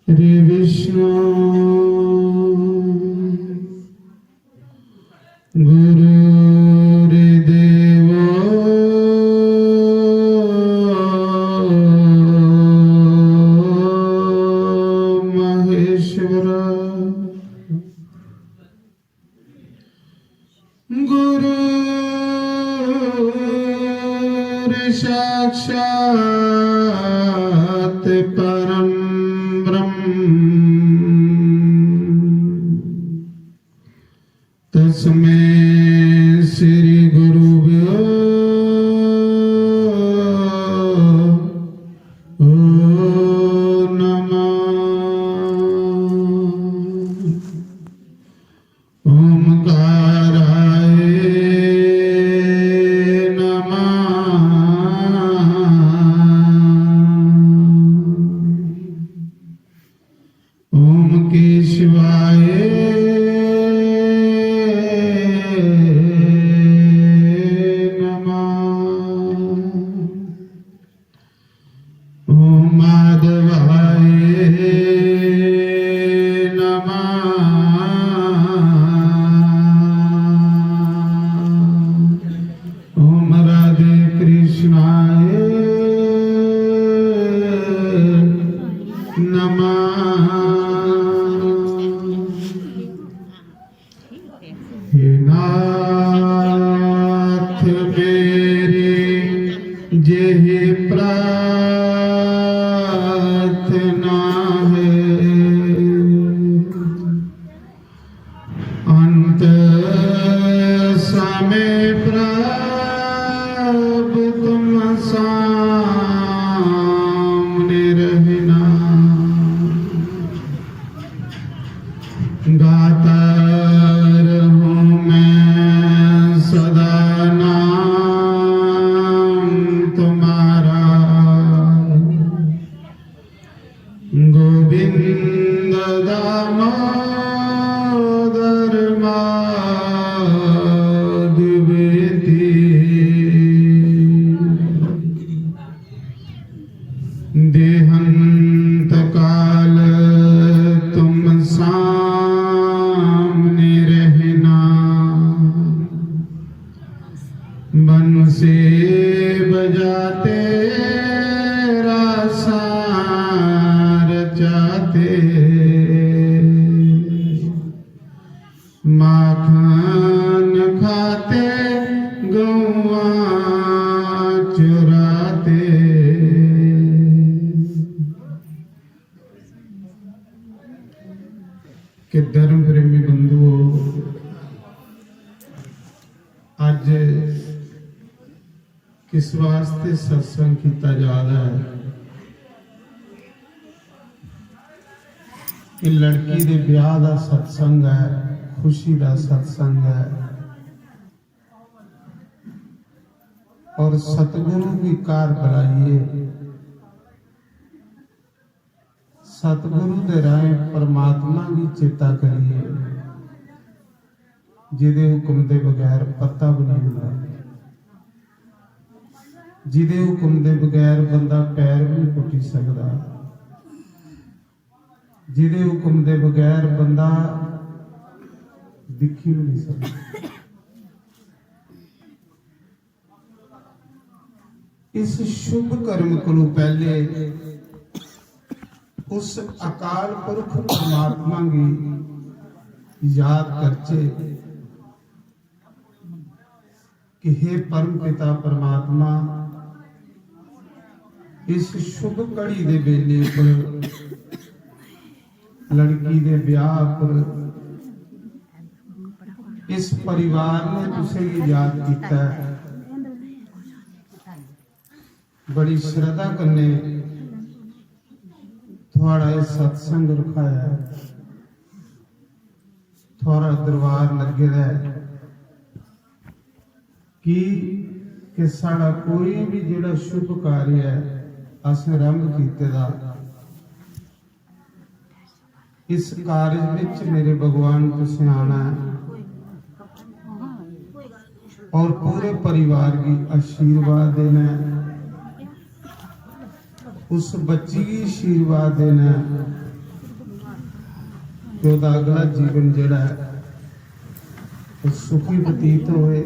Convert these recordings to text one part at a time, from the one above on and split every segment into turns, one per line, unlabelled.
हरे विष्णु गुरुर्देव महेश्वर गुरु साक्षात् परम तस्मै श्री गुरुभ्यो नमः। ओंकाराय नमः। ओम केशवाय हे नाथ मेरे जेहि प्रार्थना है अंत समय प्रभु तुम सामने रहना गाता गोविंद दामोदर माधवेति देहांत काल तुम सामने रहना बंसी बजाते जाते माखन खाते गौआ चुराते कि धर्म प्रेमी बंधुओं अज किस वास्ते सत्संग किया जा रहा है कि लड़की दे ब्याह दा सत्संग है खुशी दा सत्संग है और सतगुरु की कार बुलाइए सतगुरु दे राह परमात्मा की चेता करिए जिदे हुक्म दे बगैर पत्ता भी नहीं मिलता जिदे हुक्म दे बगैर बंदा पैर भी नहीं पुट्टी सकता जिदे हुक्म दे बगैर बंदा दिखी भी नहीं सकता इस शुभ कर्म को पहले उस अकाल पुरख परमात्मा की याद करचे कि हे परम पिता परमात्मा इस शुभ घड़ी दे बेले पर लड़की दे ब्याह पर इस परिवार ने तुसे याद किया बड़ी श्रद्धा करने थोड़ा सत्संग रखाया थोड़ा दरबार लगे है कि साड़ा कोई भी जिहड़ा शुभ कार्य है असें आरंभ कीते दा इस कार्य विच मेरे भगवान तुसीं आना है और पूरे परिवार की आशीर्वाद देना है उस बच्ची की आशीर्वाद देना कि उसका अगला जीवन जिहड़ा है वो सुखी बतीत होए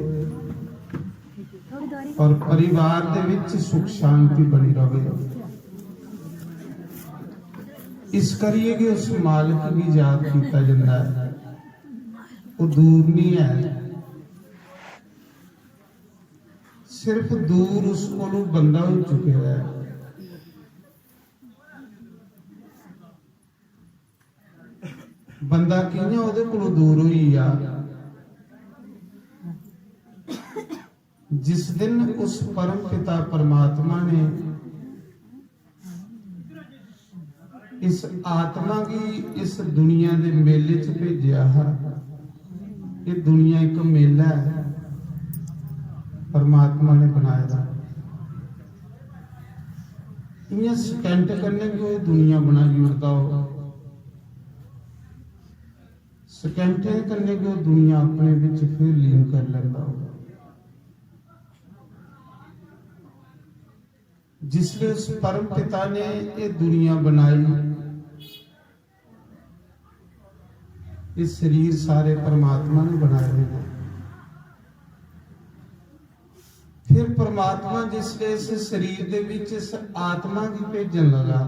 और परिवार दे विच सुख शांति बनी रहे। इस करिए कि उस मालिक भी याद किया जाता है, वो दूर नहीं है। सिर्फ दूर उस कोलों बंदा हो चुका है। बंदा कियां उहदे कोलों दूर होई आ, जिस दिन उस परम पिता परमात्मा ने इस आत्मा की इस दुनिया के मेले च भेजा है। ये दुनिया एक मेला है, परमात्मा ने बनाया। इन्हें स्टेंट करने की वो दुनिया बनाई उड़ता हो, स्टेंट करने की वो दुनिया अपने विच फिर लीन कर लेता हो। जिसने उस परम पिता ने ये दुनिया बनाई, ये शरीर सारे परमात्मा ने बनाए हैं। फिर परमात्मा जिसने इस शरीर के विच इस आत्मा की भेजन लगा,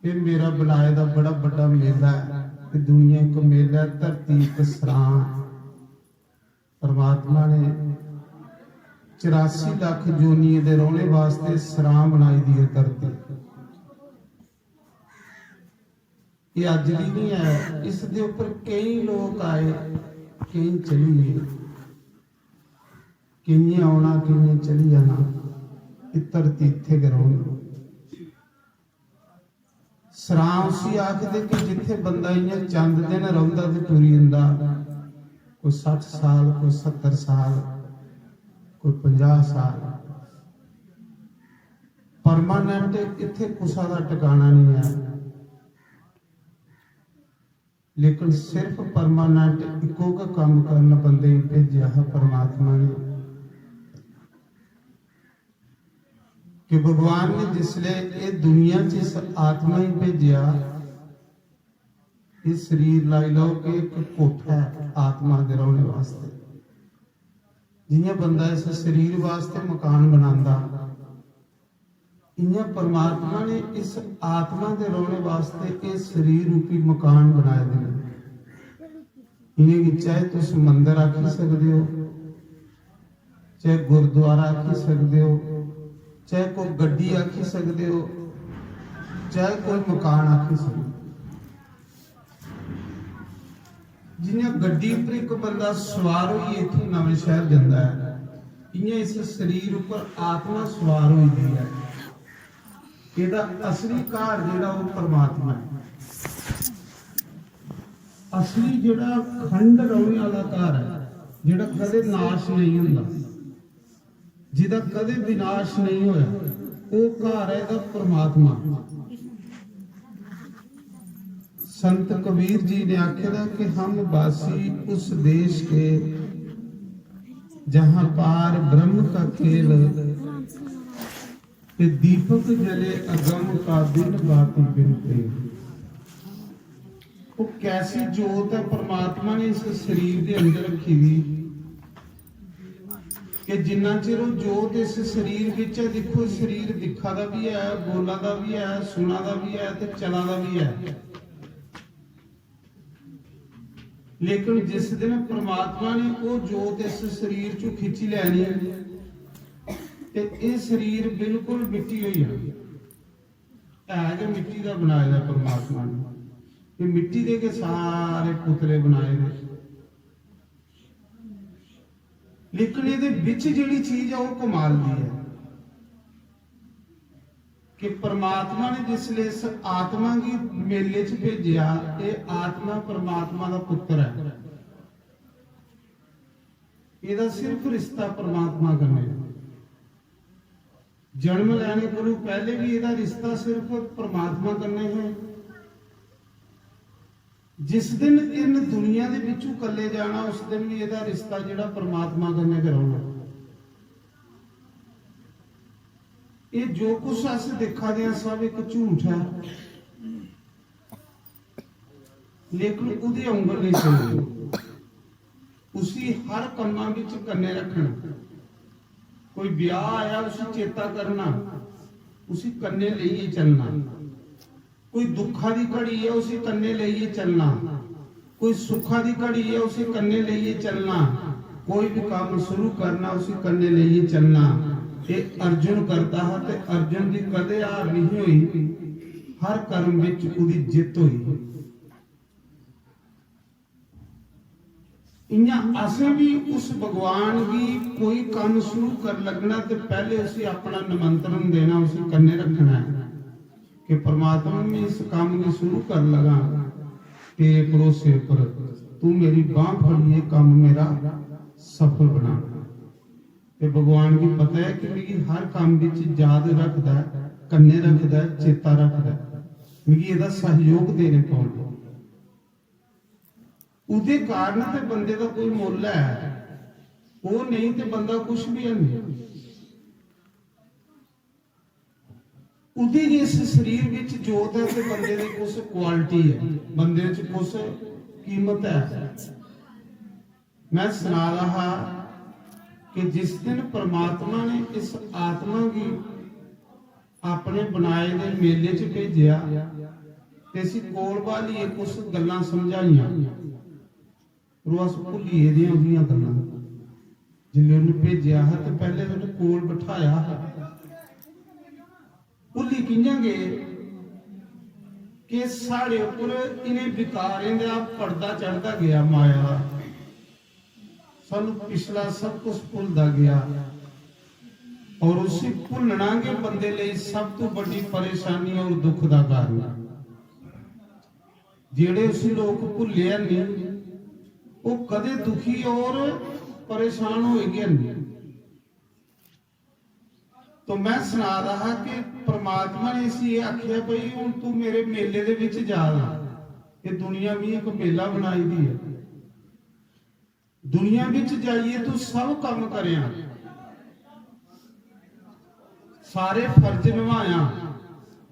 ये मेरा बनाए दा बड़ा बड़ा मेला है। ये दुनिया एक मेला, धरती एक सरां। परमात्मा ने 84 लाख जोनिए दे रोने वास्ते सरां बनाई दी है धरती। ये अज भी नहीं है, इस दे ऊपर कई लोग आए, कई चली गए, कई आना कई चली जाना। ये धरती इत्थे गराउंड सरां उसी आखदे कि जिथे बंदा इयां चंद दिन रहिंदा ते टुरी जांदा। कोई 60 साल, कोई 70 साल, कोई 50 साल। परमानेंट इत्थे कुसा दा ठिकाना नहीं है, लेकिन सिर्फ परमानेंट इको का काम करना बंदे भेजा है परमात्मा ने। कि भगवान ने जिसले ये दुनिया च इस आत्मा ही भेजा, इस शरीर लाई लो कि एक कोठा है आत्मा दे रहने वास्ते। जियां बंदा इस शरीर वास्ते मकान बनांदा, इयां परमात्मा ने इस आत्मा दे रहने वास्ते इस शरीर रूपी मकान बनाए दे। इन्हें चाहे तुस मंदिर आखी सकते हो, चाहे गुरुद्वारा आखी सकते हो, चाहे कोई गड्डी आखी सकते हो, चाहे कोई मकान आखी सकते हो। जिन्हें गड्डी पर एक बंदा सवार हो इत्थों नवे शहर जाता है, इयां इस शरीर उपर आत्मा सवार हुई है। ਇਹਦਾ असली घर ਜਿਹੜਾ ਉਹ परमात्मा है। असली ਜਿਹੜਾ खंड रहने वाला घर है, ਜਿਹੜਾ कदे नाश नहीं ਹੁੰਦਾ, ਜਿਹਦਾ कदे विनाश नहीं होया, ਉਹ घर है ਇਹਦਾ परमात्मा। संत कबीर जी ने आखेदा कि हम वासी उस देश के जहां पार ब्रह्म का खेल, दीपक जले अगम का दिन बाती बिनते। वो कैसी जोत है परमात्मा ने इस शरीर के अंदर रखी हुई कि जिन्ना चिर जोत इस शरीर विच है। देखो शरीर दिखा दा भी है, बोला दा भी है, सुना दा भी है ते चला दा भी है। लेकिन जिस दिन परमात्मा ने वो जोत इस शरीर चो खिंची लैनी ते ये शरीर बिल्कुल मिट्टी हुई है जो मिट्टी का बनाया परमात्मा ने। ये मिट्टी दे के सारे पुतले बनाए ने, लेकिन ये विच जिहड़ी चीज है वो कमाल दी है कि परमात्मा ने जिसले इस आत्मा की मेले च भेजा, ये आत्मा परमात्मा का पुत्र है। ਇਹਦਾ सिर्फ रिश्ता परमात्मा करने, जन्म लेने को पहले भी ਇਹਦਾ रिश्ता सिर्फ परमात्मा करने है। जिस दिन इन दुनिया के विचों कले जाना, उस दिन भी ਇਹਦਾ रिश्ता जिहड़ा परमात्मा करने कराउगा। ये जो कुछ अस दिखा दे सब एक झूठ है। लेकिन उहदी उंगल नहीं चलनी। उसी हर कम्मां विच कन्ने रखना। कोई ब्याह आया उसी चेता करना, उसी कन्ने लेइए चलना। कोई दुखा दी घड़ी है उसी कन्ने लेइए चलना, कोई सुखा दी घड़ी है उसी कन्ने लेइए चलना। कोई भी काम शुरू करना उसी कन्ने लेइए चलना। ये अर्जुन करता है ते अर्जुन की कदे हार नहीं हुई, हर कर्म विच उहदी जित हुई। इयां असें भी उस भगवान की कोई काम शुरू कर लगना तो पहले उसे अपना निमंत्रण देना, उसे कन्ने रखना है कि परमात्मा में इस काम को शुरू कर लगा तेरे भरोसे पर, तू मेरी बांह फड़ी, ये काम मेरा सफल बना। ते भगवान की पता है कि मेरी हर काम विच याद रखदा है, कन्ने रखदा है, चेता रखदा है, मेरी इहदा सहयोग देने पौंदा। उहदे कारण ते बंदे का कोई मुल है, वो नहीं ते बंदा कुछ भी है नहीं। उहदी इस शरीर विच जोत है ते बंदे दी कुछ क्वालिटी है, बंदे च कुछ कीमत है। मैं सुना रहा कि जिस दिन परमात्मा ने इस आत्मा की अपने बनाए दे मेले च भेजिया ते असीं कोल वाली कुछ गल्लां समझाइयां, रोज भुलिए दियां उहदियां गल्लां। जिल्ले उन्हें भेजिया है तो पहले उन्हें कोल बिठाया, भुली कियां गए कि साढ़े उपर इन्हें विकारें दा पर्दा चढ़ता गया, माया सानू पिछला सब कुछ भुलता गया। और उसी भुलना के बंदे लिए सब तो बड़ी परेशानी और दुख का कारण। जेड़े उसी लोग भुलिया नहीं वो कदे दुखी और परेशान हो गए नहीं। तो मैं सुना रहा कि परमात्मा ने इसी आखिया भाई हुण तू मेरे मेले दे विच जा, ये दुनिया भी एक मेला बनाई दी है, दुनिया विच जाइए तू सब काम करिया, सारे फर्ज निभाया,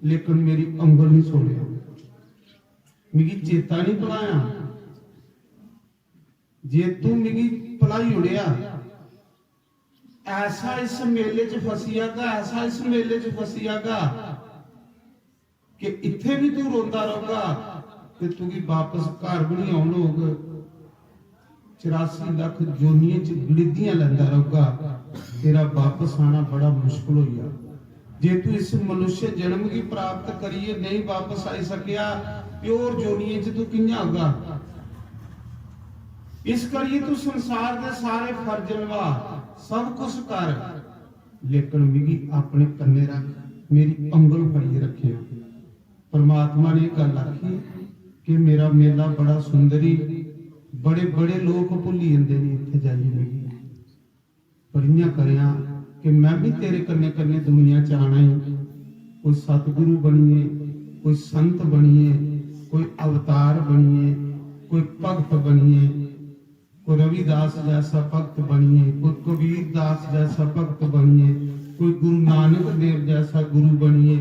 लेकिन मेरी अंगल नहीं छोड़िया, मेरी चेता नहीं भुलाया। जे तू मेरी भलाई उड़िया, ऐसा इस मेले च फसियागा, ऐसा इस मेले च फसियागा कि इत्थे भी तू रोंदा रहेगा ते तू की वापस घर भी नहीं आउण होग। 84 लाख जोनियां च गिड़दियां लैंदा रहेगा, तेरा वापस आना बड़ा मुश्किल हो गया। जे तू इस मनुष्य जन्म की प्राप्त करिए नहीं वापस आई सकिया, प्योर जोनियां च तू कियां होगा। इस करिए तू संसार के सारे फर्ज निभा, सब कुछ कर, लेकिन मेरी अपने कन्ने रख, मेरी अंगल फड़िए रखे। परमात्मा ने गल आखी कि मेरा मेला बड़ा सुंदरी, बड़े बड़े लोग भुली जाते हैं इत्थे जाइए मेरी, पर इयां करिया कि मैं भी तेरे कन्ने कन्ने दुनिया च आना है। कोई सतगुरु बनिए, कोई संत बनिए, कोई अवतार बनिए, कोई भगत बनिए, कोई रविदास जैसा भक्त बनिए, कोई कबीर दास जैसा भक्त बनिए, कोई गुरु नानक देव जैसा गुरु बनिए,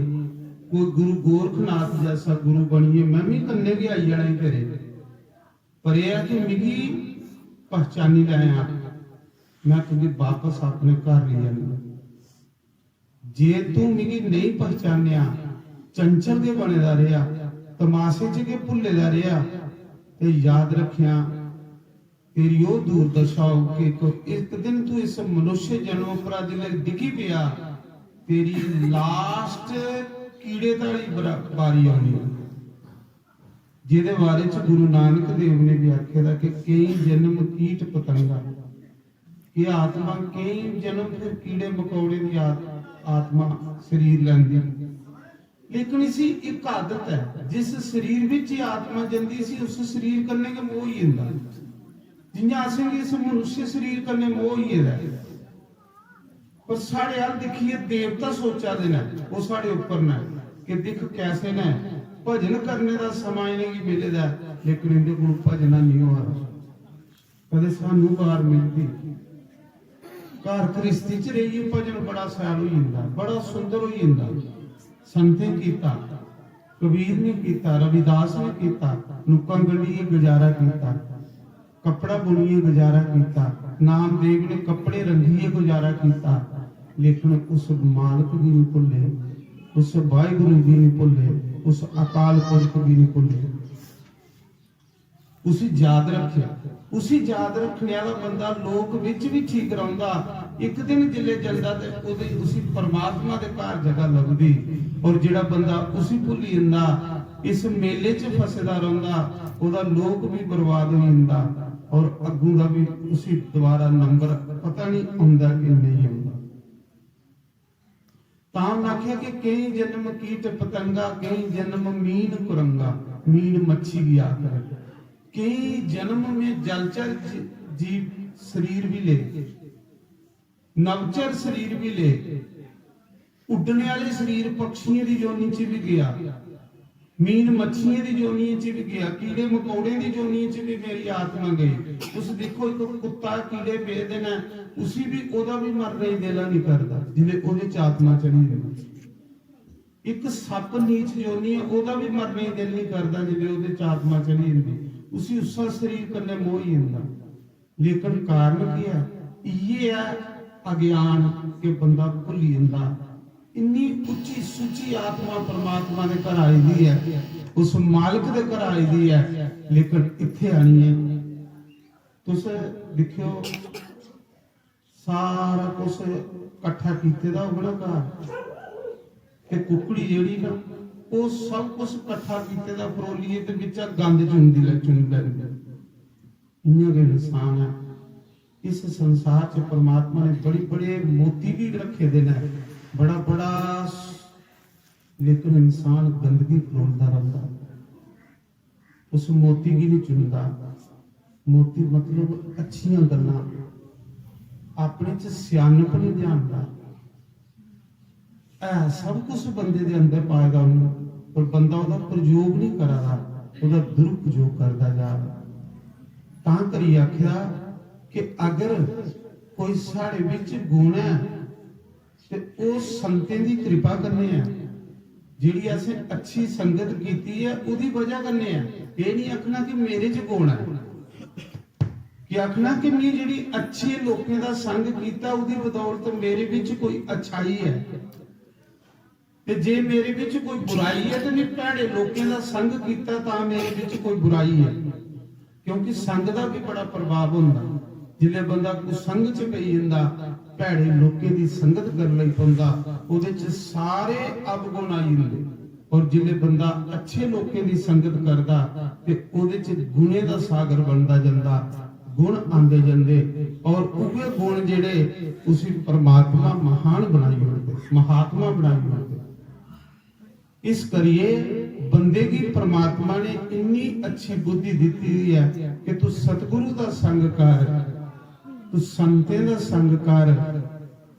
कोई गुरु गोरखनाथ जैसा गुरु बनिए। मैं भी कन्ने भी आई जाना तेरे, पर यह कि मिगी पहचानी लाया, मैं तुझे वापस अपने घर ले जाना। जे तू मिगी नहीं पहचानिया, चंचल के बनेदा रहा, तमाशे च के भुलेदा रहा, ते याद रखिया तेरी वो दुर्दशा होगी कि एक दिन तू इस मनुष्य जन्म पर जिले डिगी पिया, तेरी लास्ट कीड़े ताली बारी आनी। जिहदे बारे च गुरु नानक देव ने भी आखेदा कि कई जन्म कीट पतंगा, कि आत्मा कई जन्म फिर कीड़े मकोड़े की आत्मा शरीर लैंदी। लेकिन इसी एक आदत है, जिस शरीर विच ही आत्मा जंदी सी उस शरीर करने के मोह ही इंदा, जियां असें इस मनुष्य शरीर करने मोह ही है। पर साढ़े हाल देखिए देवता सोचा देना वो साढ़े ऊपर ना कि दिख कैसे ने भजन करने का समा इन्हें की मिले दा, लेकिन इनके को भजना नहीं हो रहा। कदे सानू बार मिलती घर गृहस्थी च रहिए भजन बड़ा सैल हो जाता, बड़ा सुंदर हो जाता। संतें कीता कबीर ने कीता, रविदास ने कीता, नुक्कां गढ़िए गुजारा कीता, कपड़ा बुनिए गुजारा कीता, नामदेव ने कपड़े रंगिए गुजारा कीता, लेकिन उस मालिक भी नहीं भुले, उस वाहिगुरु भी नहीं भुले, उस अकाल पुरख भी नहीं भुले। उसी याद रखिया, उसी याद रखने वाला बंदा लोक विच भी ठीक रहिंदा। एक दिन जिले जलदा ते ओदे उसी परमात्मा दे घर जगह लगदी, और जिहड़ा बंदा उसी भुली जंदा, इस मेले च फसदा रहिंदा, ओदा लोक भी बर्बाद हो जांदा, और अग्गू दा भी उसी दोबारा नंबर पता नहीं आउंदा कि नहीं आउंदा। तां मैं आख्या कि कई जन्म कीट पतंगा, कई जन्म मीन कुरंगा, मीन मच्छी भी आकर, कई जन्म में जलचर जीव शरीर भी ले, नवचर शरीर भी ले, उड़ने वाले शरीर पक्षियों की जोनी च भी गया, मीन मच्छियों की जोनी च भी गया, कीड़े मकोड़े की जोनी च भी मेरी आत्मा गई। उस देखो एक कुत्ता कीड़े पे देना, उसी भी ओदा भी मरने दिल नहीं करता जिले ओदे च आत्मा चली गई। एक सप नीच जोनी है, ओदा भी मरने दिल नहीं करता जिले ओदे च आत्मा चली जाती, उसी उसा शरीर कन्ने मोह ही हुंदा। लेकिन कारण क्या है? ये है अज्ञान के बंदा भुली जांदा। इन्नी उच्ची सुची आत्मा परमात्मा दे घर आई दी है, उस मालिक दे घर आई दी है, लेकिन इत्थे आनी है। तुस देखियो सारा कुछ इकट्ठा कीते दा होना घर, ते कुकड़ी जेहड़ी ना वो सब कुछ इकट्ठा कीते दा फरोलीए ते विच गंद चुनदी लैंदी। इन्ना के इंसान है। इस संसार च परमात्मा ने बड़ी बड़े मोती भी रखे दे ने, बड़ा बड़ा, लेकिन इंसान गंदगी फरोलदा रहंदा, उस मोती की नहीं चुनदा। मोती मतलब अच्छियां गल्लां, अपने च सियानप नहीं जानदा, सब कुछ बंदे दे अंदर पाएगा उन्हें, पर बंदा ओदा प्रयोग नहीं करदा, ओदा दुरुपयोग करदा जा रहा। तां करी आख्या कि अगर कोई साढ़े विच गुण है ते ओ संतें दी कृपा करने है, जिहड़ी असें अच्छी संगत कीती है ओदी वजह करने है। ये नहीं आखना कि मेरे च गुण है, कि आखना कि मैं जिहड़ी अच्छे लोकें दा संग कीता ओदी बदौलत मेरे विच कोई अच्छाई है, ते जे मेरे विच कोई बुराई है तो मैं भैड़े लोकें दा संग कीता तां मेरे विच कोई बुराई है। क्योंकि संग दा भी बड़ा प्रभाव हुंदा, जिले बंदा कुसंग च पई जांदा, भैड़े लोकें दी संगत कर लई पैंदा, ओदे च सारे अवगुण आई जांदे। और जिले बंदा अच्छे लोकें दी संगत करदा ते ओदे च गुणे दा सागर बनदा जांदा, गुण आंदे जांदे, और उहे गुण जेड़े उसी परमात्मा महान बनाई होंदे, महात्मा बनाई होंदे। इस करिए बंदे की परमात्मा ने इन्नी अच्छी बुद्धि दी है कि तू सतगुरु दा संग कर, तू संतें दा संग कर,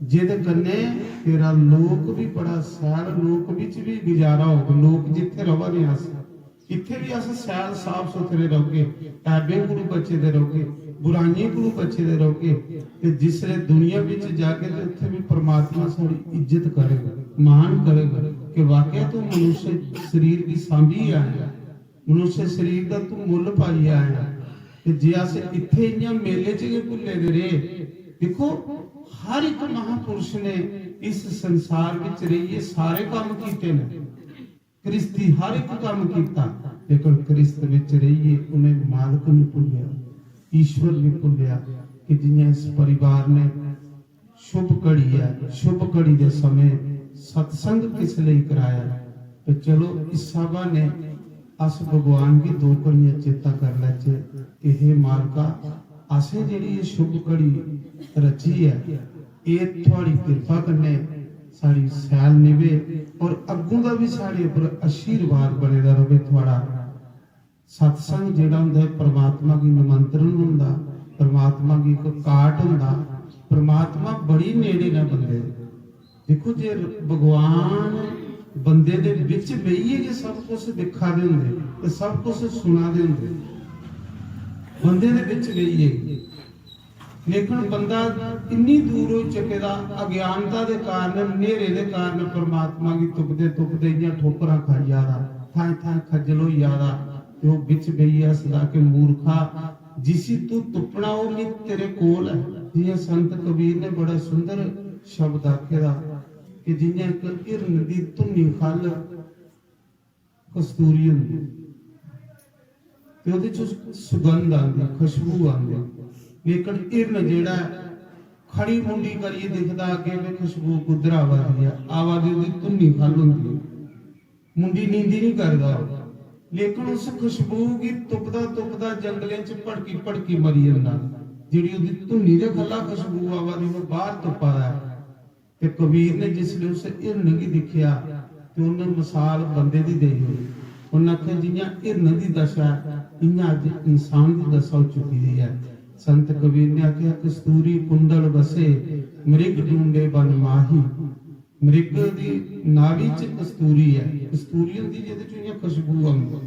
जिद कन्ने तेरा लोक भी बड़ा सैल, लोक विच भी गुजारा होगा। लोक जिथे रवांगे अस, इत्थे भी अस सैल साफ सुथरे रहोगे, ऐबे कोलों बचे दे रहोगे, बुराइयां कोलों बचे दे रहोगे, ते जिसले दुनिया विच जाके ते उत्थे भी परमात्मा साडी इज्जत करेगा, मान करेगा कि वाकई तू मनुष्य शरीर की सांभी आया, मनुष्य शरीर का तू मुल पाई आया। ते जे अस इत्थे इयां मेले च गए भुले दे रहे, देखो हर एक महापुरुष ने इस संसार विच रहिए सारे काम कीते ने, क्रिस्ती हर एक काम कीता, लेकिन क्रिस्त विच रहिए उन्हें मालिक नहीं भुलिया, ईश्वर नहीं भुलिया। कि जियां इस परिवार ने शुभ घड़ी है, शुभ घड़ी के समय सत्संग किस लिए कराया, तो चलो इस सभा ने अस भगवान की दो घड़ियां चेता कर लैचे कि हे मालका, असें जिहड़ी शुभ घड़ी रची है, ये थोड़ी कृपा कन्ने साड़ी सैल निवे, और अग्गों का भी साढ़े उपर आशीर्वाद बनेदा रहे। थोड़ा सत्संग जिहड़ा हुंदा परमात्मा की निमंत्रण हुंदा, परमात्मा की एक काट हुंदा, परमात्मा बड़ी नेड़े ने बंदे। देखो जे भगवान बंदे दे विच बहिए जे सब कुछ दिखा दे हुंदे ते सब कुछ सुना दे हुंदे, बंदे दे विच बहिए, लेकिन बंदा इन्नी दूर हो चुके दा अज्ञानता दे कारण, नेरे दे कारण परमात्मा की तुपदे तुपदे इयां ठोकरां खा जा रहा। ਥਾਂ ਥਾਂ ਖੱਜਲ ਹੋਈ ਆਦਾ ਤੇ ਉਹ ਵਿੱਚ ਗਈ ਹੱਸਦਾ ਕਿ ਮੂਰਖਾ ਜਿਸੀ ਤੂੰ ਤੁਪਣਾ ਉਹ ਵੀ ਤੇਰੇ ਕੋਲ ਹੈ। ਜਿਵੇਂ ਸੰਤ ਕਬੀਰ ਨੇ ਬੜਾ ਸੁੰਦਰ ਸ਼ਬਦ ਆਖਿਆ ਕਿ ਜਿਵੇਂ ਇੱਕ ਹਿਰਨ ਦੀ ਧੁੰਨੀ ਖੱਲ ਕਸਤੂਰੀ ਹੁੰਦੀ ਤੇ ਉਹਦੇ ਚ ਸੁਗੰਧ ਆਉਂਦੀ, ਖੁਸ਼ਬੂ ਆਉਂਦੀ, ਲੇਕਿਨ ਹਿਰਨ ਜਿਹੜਾ ਖੜੀ ਮੁੰਡੀ ਕਰੀਏ ਦਿਖਦਾ ਅੱਗੇ ਵੀ ਖੁਸ਼ਬੂ ਕੁਦਰਾ ਆਵਾਦੀ ਹੈ, ਆਵਾਦੀ ਉਹਦੀ ਧੁੰਨੀ ਖੱਲ ਹੁੰਦੀ, ਮੁੰਡੀ ਨੀਂਦੀ ਨਹੀਂ ਕਰਦਾ, ਲੇਕਿਨ ਉਸ ਖੁਸ਼ਬੂ ਕੀ ਤੁਪਦਾ ਤੁਪਦਾ ਜੰਗਲੇ ਚ ਭੜਕੀ ਭੜਕੀ ਮਰੀ ਜਾਂਦਾ, ਜਿਹੜੀ ਉਹਦੀ ਧੁੰਨੀ ਦੇ ਖੱਲਾ ਖੁਸ਼ਬੂ ਆਵਾਦੀ ਉਹ ਬਾਹਰ ਤੁਪਾ ਹੈ। ਤੇ ਕਬੀਰ ਨੇ ਜਿਸ ਲਈ ਉਸ ਹਿਰਨ ਕੀ ਦੇਖਿਆ ਤੇ ਉਹਨੇ ਮਿਸਾਲ ਬੰਦੇ ਦੀ ਦੇਈ ਹੋਈ, ਉਹਨਾਂ ਆਖਿਆ ਜਿਵੇਂ ਹਿਰਨ ਦੀ ਦਸ਼ਾ ਇਹਾਂ ਅੱਜ ਇਨਸਾਨ ਦੀ ਦਸ਼ਾ ਹੋ ਚੁੱਕੀ ਹੈ। ਸੰਤ ਕਬੀਰ ਨੇ ਆਖਿਆ ਕਸਤੂਰੀ ਕੁੰਡਲ ਬਸੇ ਮ੍ਰਿਗ ਢੂੰਡੇ ਬਨ ਮਾਹੀ। ਮ੍ਰਿਗ ਦੀ ਨਾਭੀ ਚ ਕਸਤੂਰੀ ਹੈ, ਕਸਤੂਰੀ ਹੁੰਦੀ ਜਿਹਦੇ ਚ ਇਹਾਂ ਖੁਸ਼ਬੂ ਆਉਂਦੀ,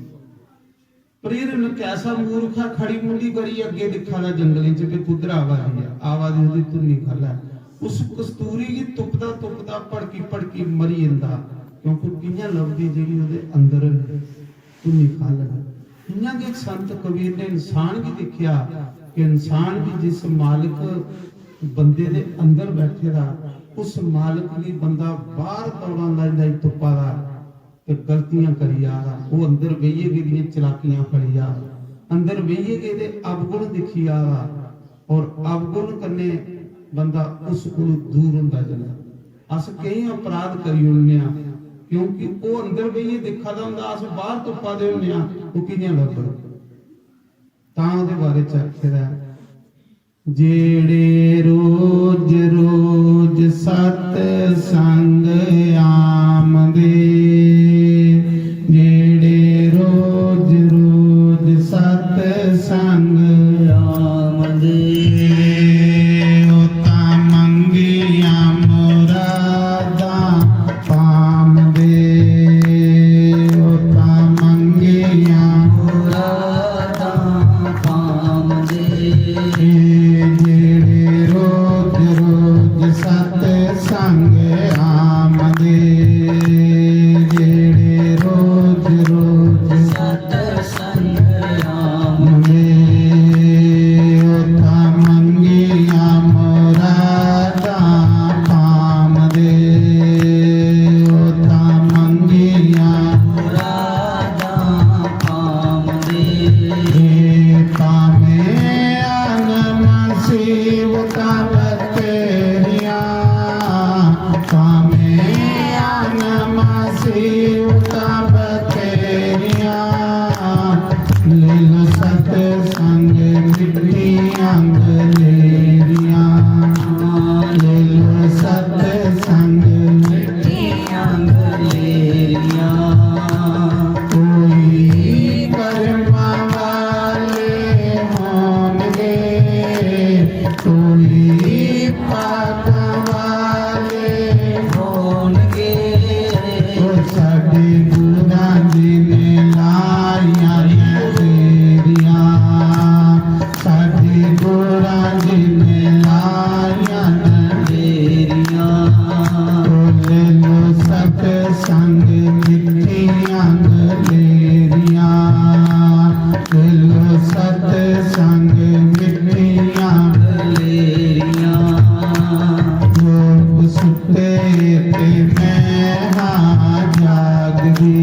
ਪਰ ਹਿਰਨ ਕੈਸਾ ਮੂਰਖਾ ਖੜੀ ਮੁੰਡੀ ਕਰੀ ਅੱਗੇ ਦਿਖਾਣਾ ਜੰਗਲੇ ਚ ਵੀ ਕੁਦਰਾ ਆਵਾਦੀ ਹੈ, ਆਵਾਦੀ ਉਹਦੀ ਧੁੰਨੀ ਖੱਲਾ ਉਸ ਕਸਤੂਰੀ ਦੀ ਤੁਪਦਾ ਤੁਪਦਾ ਭੜਕੀ ਭੜਕੀ ਮਰੀ ਜਾਂਦਾ, ਕਿਉਂਕਿ ਕਿੰਨਾ ਲਫ਼ਜ਼ੀ ਜਿਹੜੀ ਉਹਦੇ ਅੰਦਰ ਧੁੰਨੀ ਖੱਲ ਹੈ। ਇਹਨਾਂ ਦੇ ਸੰਤ ਕਬੀਰ ਨੇ ਇਨਸਾਨ ਵੀ ਦੇਖਿਆ ਕਿ ਇਨਸਾਨ ਵੀ ਜਿਸ ਮਾਲਕ ਬੰਦੇ ਦੇ ਅੰਦਰ ਬੈਠੇ ਦਾ ਉਸ ਮਾਲਕ ਲਈ ਬੰਦਾ ਬਾਹਰ ਦੌੜਾਂ ਲੈਂਦਾ ਤੁਪਾ ਦਾ ਤੇ ਗਲਤੀਆਂ ਕਰੀ ਆ, ਉਹ ਅੰਦਰ ਬਈਏ ਦੀਆਂ ਚਲਾਕੀਆਂ ਫੜੀ ਆ, ਅੰਦਰ ਬਈਏ ਕੇ ਦੇ ਅਵਗੁਣ ਦਿਖੀ ਆ, ਔਰ ਅਵਗੁਣ ਕਰਨੇ ਬੰਦਾ ਉਸ ਕੋਲ ਦੂਰ ਹੁੰਦਾ ਜਾਂਦਾ। ਅਸ ਕਈ ਅਪਰਾਧ ਕਰੀ ਹੁੰਨੇ ਆ ਕਿਉਂਕਿ ਉਹ ਅੰਦਰ ਬਈਏ ਦਿਖਾ ਦਾ ਹੁੰਦਾ, ਅਸ ਬਾਹਰ ਤੁਪਾ ਦੇ ਹੁੰਨੇ ਆ, ਉਹ ਕਿਵੇਂ ਲੱਭਣ। ਤਾਂ ਉਹਦੇ ਬਾਰੇ ਚ ਆਖਿਆ ਜਿਹੜੇ ਰੋਜ਼ ਰੋਜ਼ ਸਤ ਸੰਗ ਆਮਦੇ, ਜਿਹੜੇ ਰੋਜ਼ ਰੋਜ਼ ਸਤ ਸੰਗ ਆਮਦੇ, ਉਹ ਤਾਂ ਮੰਗੀਆਂ ਮੁਰਾਦਾਂ ਪਾਮਦੇ, ਉਹ ਤਾਂ ਮੰਗੀਆਂ ਮੁਰਾਦਾਂ ਪਾਮਦੇ। ਜਿਹੜੇ ਰੋਜ਼ ਰੋਜ਼ ਸਤ ਸੰਗ ਆਮਦੇ, ਜਿਹੜੇ ਰੋਜ਼ ਰੋਜ਼ ਸਤ ਸੰਗ ਆਮਦੇ, ਉਹ ਤਾਂ ਮੰਗੀਆਂ ਮੁਰਾਦਾਂ ਪਾਮਦੇ, ਉਹ ਤਾਂ ਮੰਗੀਆਂ ਮੁਰਾਦਾਂ ਪਾਮਦੇ। ਪਾਵੇਂ ਅਨਮ ਸੇਵਕਾਂ ਬਤੇਰੀਆਂ, ਪਾਵੇਂ ਅਨਮ ਸੇਵਕਾਂ ਬਤੇਰੀਆਂ, ਲੈ ਲੋ ਸਤ ਸੰਗ ਮਿੱਠੀਆਂ ਗਲੇਰੀਆਂ, ਲੈ ਲੋ ਸਤ ਸੰਗ ਮਿੱਠੀਆਂ ਗਲੇਰੀਆਂ। ਕੋਈ ਕਰਮਾਂ ਵਾਲੇ ਹੋਣਗੇ, ਕੋਈ ਪਾਪਾਂ ਵਾਲੇ ਹੋਣਗੇ, ਉਹ ਸਾਡੇ ਗੁਰਾਂ ਜੀ ਨੇ ਲਾਈਆਂ ਨੇ ਤੇਰੀਆਂ, ਸਾਡੇ ਗੁਰਾਂ ਜੀ ਨੇ ਲਾਈਆਂ ਨੇ ਤੇਰੀਆਂ। ਲੈ ਲੋ ਸਤ ਸੰਗ ਮਿੱਠੀਆਂ ਗਲੇਰੀਆਂ, ਲੈ ਲੋ ਸਤ ਸੰਗ ਮਿੱਠੀਆਂ ਗਲੇਰੀਆਂ। ਲੋਕ ਸੁੱਤੇ ਤੇ ਮੈਂ ਹਾਂ ਜਾਗਦੀ,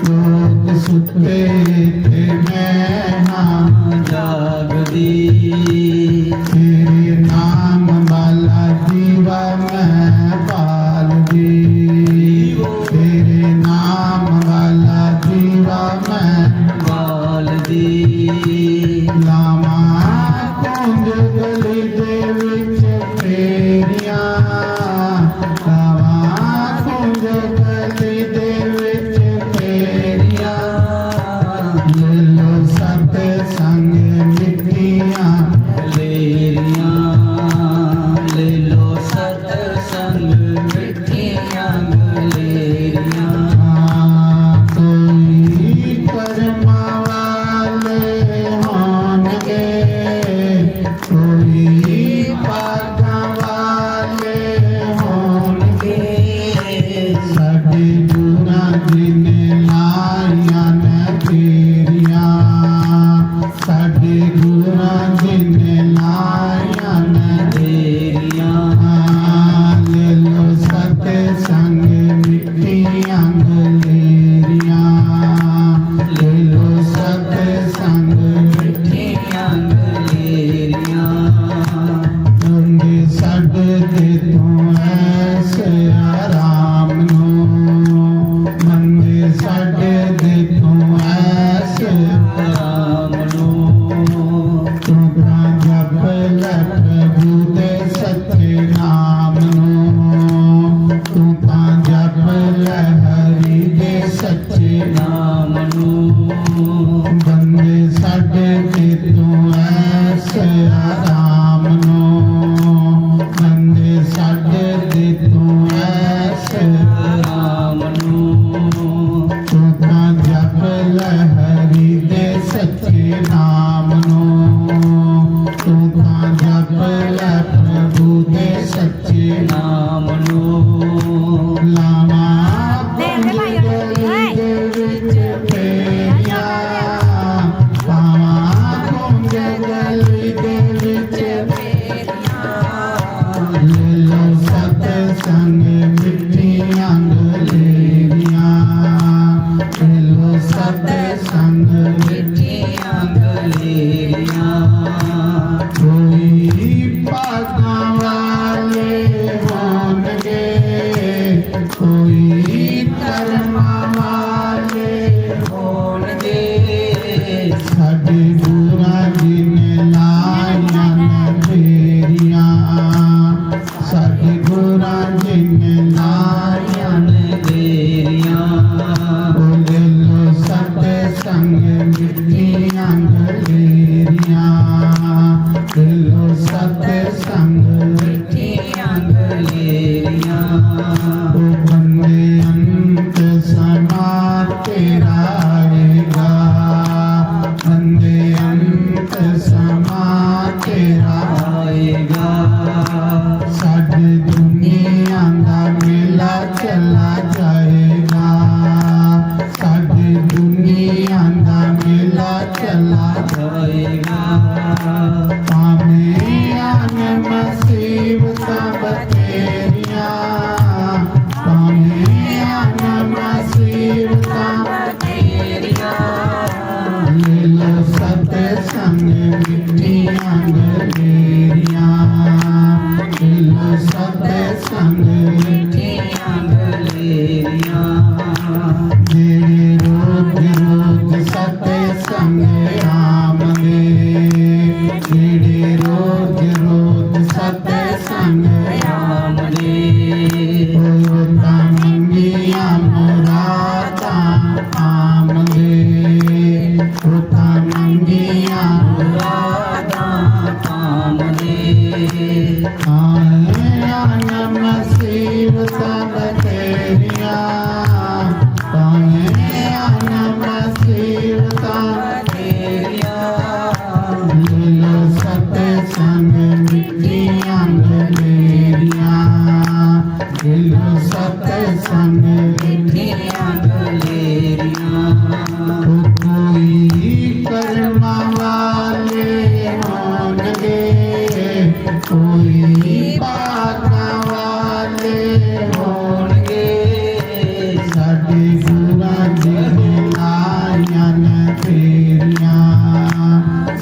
ਲੋਕ ਸੁੱਤੇ ਤੇ ਮੈਂ ਹਾਂ ਜਾਗਦੀ। ਤੇਰੇ ਨਾਮ ਵਾਲਾ ਦੀਵਾ ਮੈਂ ਬਾਲਦੀ, ਤੇਰੇ ਨਾਮ ਵਾਲਾ ਦੀਵਾ ਮੈਂ ਬਾਲਦੀ। ਲਾਵਾਂ ਕੁੰਜ ਗਲੀ ਦੇ ਵਿੱਚ ਫੇਰੀਆਂ, ਲਾਵਾਂ ਕੁੰਜ ਗਲੀ ਦੇ ਵਿੱਚ ਫੇਰੀਆਂ, लेरियां ले लो सत संग
ਮਿੱਠੀਆਂ ਗਲੇਰੀਆਂ
मंगे सड दे तू ऐसे आराम नो मंगे सड दे तू ऐसे
ਰਾਮ ਨੂੰ
तू जप ले प्रभु दे सच्चे नाम नो तू जप ले हरि दे सच्चे
ਨਾਮ ਨੂੰ
बंदे साडे ते तू ऐसे आराम नो बंदे साडे ते तू ऐसे
ਰਾਮ ਨੂੰ
तू जप ले हरि दे सच्चे नाम नो तू जप ले प्रभु दे सच्चे
ਨਾਮ ਨੂੰ
Lama
Nè, cái bài này được rồi.
संग मिठियां गलेरियां लो सत संग
ਮਿੱਠੀਆਂ ਗਲੇਰੀਆਂ
कोई भागां वाले होणगे कोई कर्मां वाले
ਹੋਣਗੇ
साडे गुरां जी ने लाइयां ने फेरियां साडे गुरां जी ने लाइयां ने
ਗਲੇਰੀਆਂ
बोले लो सत संग मिठियां गलेरियां लो सत संग
ਮਿੱਠੀਆਂ ਗਲੇਰੀਆਂ
ओ बंदे अंत समा तेरा आएगा बंदे अंत समा तेरा
ਆਏਗਾ
साडी दुनिया दा मेला चला जाएगा साडी दुनिया दा मेला चला
ਜਾਏਗਾ
पावे आने मुसीबतां बतेरियां पावे आने मुसीबतां
ਬਥੇਰੀਆਂ
ले लो सत संग मिठियां गलेरियां ले लो सत संग
ਮਿੱਠੀਆਂ ਗਲੇਰੀਆਂ
जेड़े रोज रोज सत संग राम दे जेड़े रोज रोज सत संग
ਰਾਮ ਦੇ
होता मंगिया मुरादा आम दे होता मंगिया
ਰਾਧਾ ਕਾਮ ਦੇ
आए मुसीबतां बतेरियां पाए आना मुसीबतां
ਬਥੇਰੀਆਂ
ले लो सत संग मिठियां गलेरियां ले लो सत संग
ਮਿੱਠੀਆਂ ਗਲੇਰੀਆਂ
ओ कोई कर्मा वाले होणगे कोई भागा वाले होणगे साडे गुरां जी ने लाइयां ने फेरियां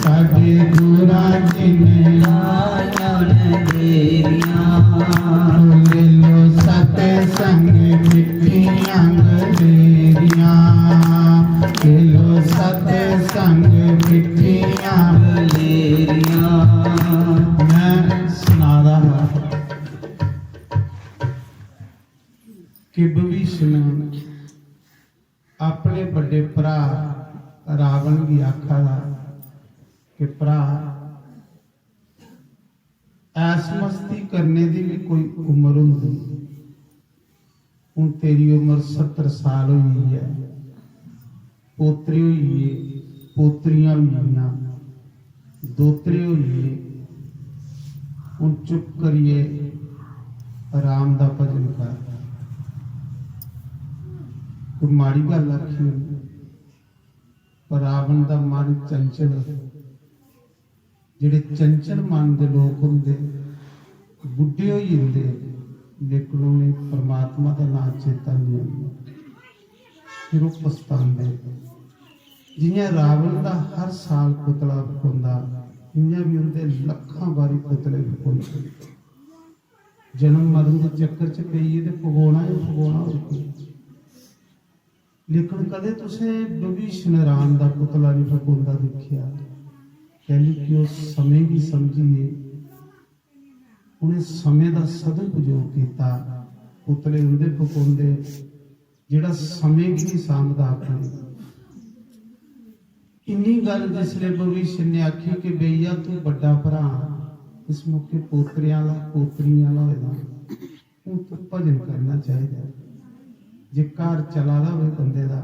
साडे गुरां जी ने
ਲਾਈਆਂ ਗਲੇਰੀਆਂ
ले लो सत संग मिठियां गलेरियां ले लो सत संग मिठियां
ਗਲੇਰੀਆਂ
मैं सुनादा हाँ कि भविष्य अपने बड़े भरा रावण की आखा दा कि भरा ऐस मस्ती करने की भी कोई उम्र होंगी हूँ तेरी उम्र 70 साल हुई है पोतरी हुई है पोतरियां हुई दोतरे हुई हूँ चुप करिए राम दा भजन कर कोई माड़ी गल आखी पर रावण दा मन चंचल ਜਿਹੜੇ ਚੰਚਲ ਮਨ ਦੇ ਲੋਕ ਹੁੰਦੇ ਬੁੱਢੇ ਹੋ ਜਾਂਦੇ ਲੇਕਿਨ ਉਹਨੇ ਪਰਮਾਤਮਾ ਦਾ ਨਾਮ ਚੇਤਾ ਨਹੀਂ ਆਉਂਦਾ ਫਿਰ ਉਹ ਪਛਤਾਉਂਦੇ। जियां रावण का हर साल पुतला फुकाउंदा, इयां भी उनके लखां बारी पुतले फुकाउंदे। जन्म मरण के चक्कर च पईए ते फुकाउणा ही फुकाउणा होर की। लेकिन कदे तुसें विभीषण राम का पुतला नहीं फुकाउंदा देखिया? कहली कि उस समय भी समझिए, उन्हें समय का सदुपयोग किया। पुतले उनके फुकाउंदे जिहड़ा समय भी नहीं सामदा अपने। इन्नी गल जिसले विभीषण ने आखी कि बेइया तू बड़ा भरा, इस मौके पोतरियां दा पोतरियां दा होएगा, हूं तू भजन करना चाहिए। जे घर चला दा होवे बंदे दा,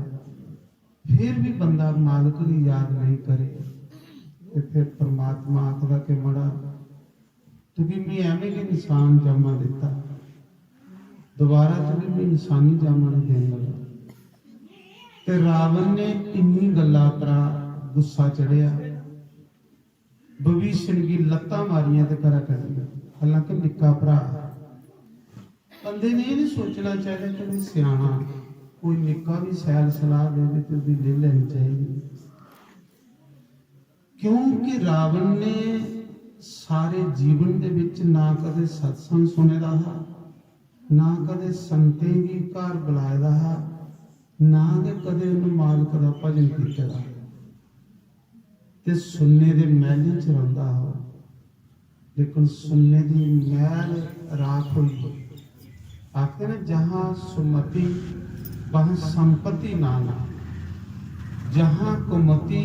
फिर भी बंदा मालिक की याद नहीं करे ते फिर परमात्मा आखदा कि मड़ा तू भी मैं एवें कि इंसान जन्म दिता, दोबारा तू भी मैं इंसानी जन्म नहीं देने लगा। ते रावण ने इन्नी गल्लां पर गुस्सा चढ़िया, विभीषण की लत्तां मारियां ते करा कर दिया। हालांकि निक्का भरा बंदे ने ये नहीं सोचना चाहिए कि कोई सियाना कोई निक्का भी सैल सलाह दे तो उसकी ले लेनी चाहिए, क्योंकि रावण ने सारे जीवन दे विच ना कदे सत्संग सुने दा हा, ना कदे संतें दी घर बुलाए दा हा, ना कदे उन्हें मालक दा भजन कीते दा ते सुन्ने दे महल च रहिंदा हो। लेकिन सुन्ने दी महल राख हुई। आखते ने जहां सुमति वहां संपत्ति नाना, जहां कुमति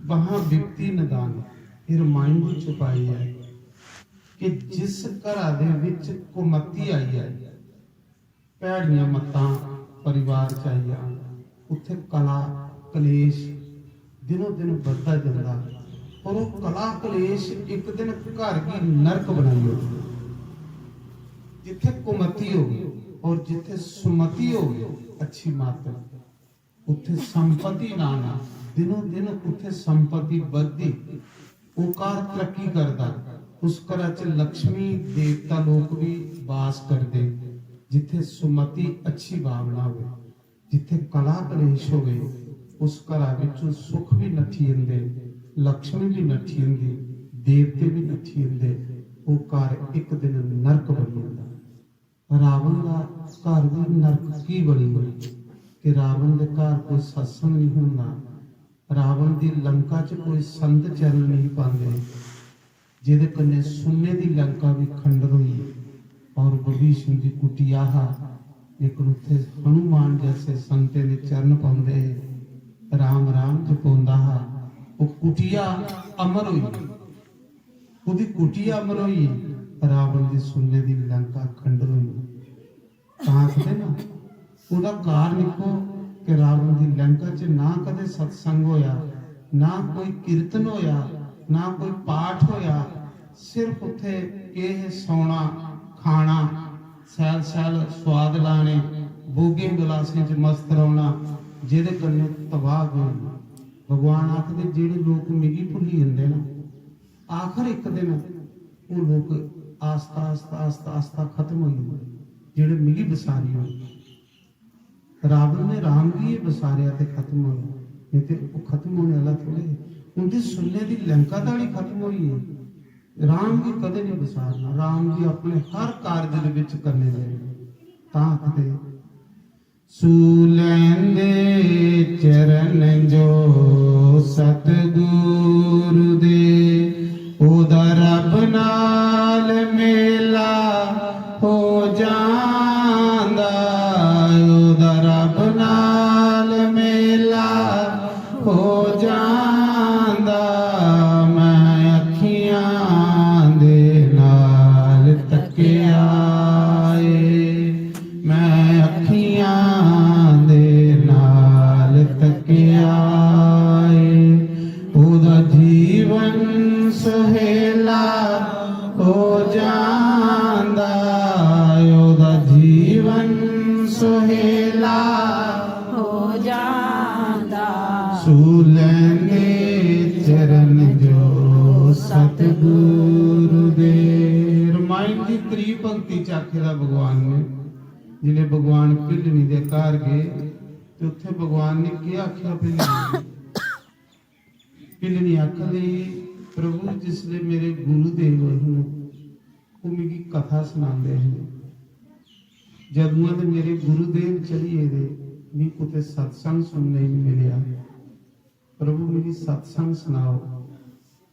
वहां विपत्ति निदान। ये रामायण की छुपाई है कि जिस घरा दे विच कुमति आई है, भैड़ियां मत्तां परिवार च आईयां, उत्थे कला कलेश दिनों दिन बढ़ता जाता, और वो कला कलेश एक दिन घर की नरक बनाई हो। जिथे कुमति हो और जिथे सुमति हो अच्छी मात्रा, उथे संपत्ति नाना, दिनों दिन उथे संपत्ति बढ़ती, ओकार तरक्की करता, उस घर च लक्ष्मी देवता लोग भी वास करते। जिथे सुमति अच्छी भावना हो, जिथे कला कलेश होवे, उस घर विचों सुख भी नठी जांदे, लक्ष्मी भी नठी जांदी, देवते भी नठी जांदे, वो घर एक दिन नरक बन जाता। रावण का घर भी नरक की बनी हुई कि रावण के घर कोई सत्संग नहीं होंदा, रावण की लंका च कोई संत चरण नहीं पाते, जिहदे कन्ने सुन्ने की लंका भी खंडर हुई और विभीषण की कुटिया। लेकिन उत्थे हनुमान जैसे संते ने चरण पाउंदे, राम राम जपाउंदा, वो कुटिया अमर हुई, उसकी कुटिया अमर हुई, रावण की सुन्ने की लंका खंडर हुई। आखदे ना उसका कारण इको कि रावण की लंका च ना कदे सत्संग होया, ना कोई कीर्तन होया, ना कोई पाठ होया, सिर्फ उत्थे ये सौना खाना सैल सैल स्वाद लाने, भोगे गलासें च मस्त रौना, जिहदे कन्ने तबाह होए। भगवान आखदे जिहड़े लोग मिगी भुल्ली जांदे ना, आखिर एक दिन वो लोग आस्ता आस्ता आस्ता आस्ता खत्म हो जांदे, जिहड़े मिगी बसारी होए। रावण ने राम की ये बसारिया ते खत्म होया, नहीं ते वो खत्म होने वाला थोड़े। उनकी सुनने की लंका ताड़ी खत्म हुई है, राम जी कदे नहीं बसारना। राम जी अपने हर कार्य दे विच करने दे तां आखदे सूलैंदे चरण जो सतगुरु दे, ओदा रब नाल मेला हो जांदा, ओदा रब नाल मेला हो जांदा। मैं अखियां दे नाल तकिया, मैं अखियां दे नाल तकिया, ओदा जीवन सुहेला हो जांदा, ओदा जीवन सुहेला
हो जांदा।
सूलैंदे चरण जो सतगुरु दे। रामायण की त्री पंक्ति च आखेदा भगवान ने, जिन्हें भगवान भिलनी दे घर गए ਤੇ ਉੱਥੇ ਭਗਵਾਨ ਨੇ ਕੀ ਆਖਿਆ? ਪਿਲਣੀ ਆਖਦੀ ਪ੍ਰਭੂ ਜਿਸਲੇ ਮੇਰੇ ਗੁਰੂਦੇਵ ਹਨ ਉਹ ਮੇਰੀ ਕਥਾ ਸੁਣਾਉਂਦੇ ਹਨ, ਜਦੋਂ ਦੇ ਮੇਰੇ ਗੁਰੂਦੇਵ ਚਲੀਏ ਦੇ ਵੀ ਉਤੇ ਸਤਸੰਗ ਸੁਣਨੇ ਨਹੀਂ ਮਿਲਿਆ। ਪ੍ਰਭੂ ਮੇਰੀ ਸਤਸੰਗ ਸੁਣਾਓ।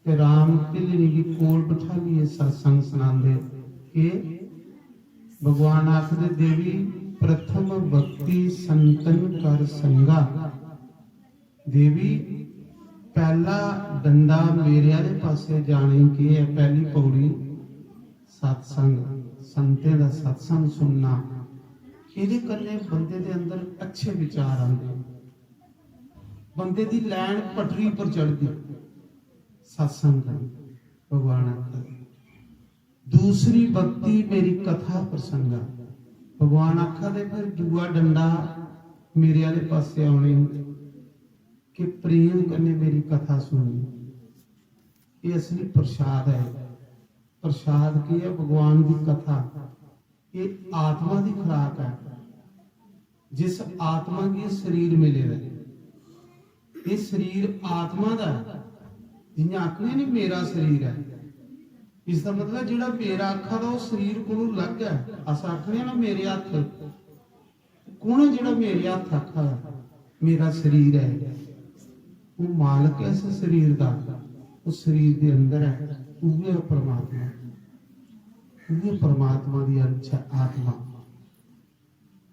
ਤੇ ਰਾਮ ਪਿਲਣੀ ਦੀ ਕੋਲ ਬਿਠਾ ਲਈਏ ਸਤਸੰਗ ਸੁਣਾਉਂਦੇ ਕਿ ਭਗਵਾਨ ਆਖਦੇ ਦੇਵੀ ਪ੍ਰਥਮ ਭਗਤੀ ਸੰਤਨ ਕਰ ਸੰਗਾ। ਦੇਵੀ ਪਹਿਲਾ ਡੰਡਾ ਮੇਰਿਆਂ ਦੇ ਪਾਸੇ ਜਾਣੇ ਕੀ ਹੈ? ਪਹਿਲੀ ਪੌੜੀ ਸਤਸੰਗ, ਸੰਤੇ ਦਾ ਸਤਸੰਗ ਸੁਣਨਾ। ਇਹਦੇ ਕਰਨੇ ਬੰਦੇ ਦੇ ਅੰਦਰ ਅੱਛੇ ਵਿਚਾਰ ਆਉਂਦੇ, ਬੰਦੇ ਦੀ ਲੈਣ ਪਟਰੀ ਪਰ ਚੜ੍ਹਦੀ। सत्संग भगवान आखर दूसरी भक्ति मेरी कथा प्रसंगा। भगवान आखा दे फिर दूआ डंडा मेरे वाले पासे आने कि प्रेम करने मेरी कथा सुनी। ये असली प्रसाद है। प्रसाद की है? भगवान की कथा। ये आत्मा की खुराक है। जिस आत्मा की शरीर मिले ये शरीर आत्मा का है। जिन्हें आखने नहीं मेरा शरीर है, इसका मतलब जो मेरा आखा था शरीर को लग है। अस आखने ना मेरे हथ कौन है? जो मेरे हथ आखा मेरा शरीर है, वो मालक है इस शरीर का, उस शरीर के अंदर है उहे परमात्मा। उहे परमात्मा की अच्छा आत्मा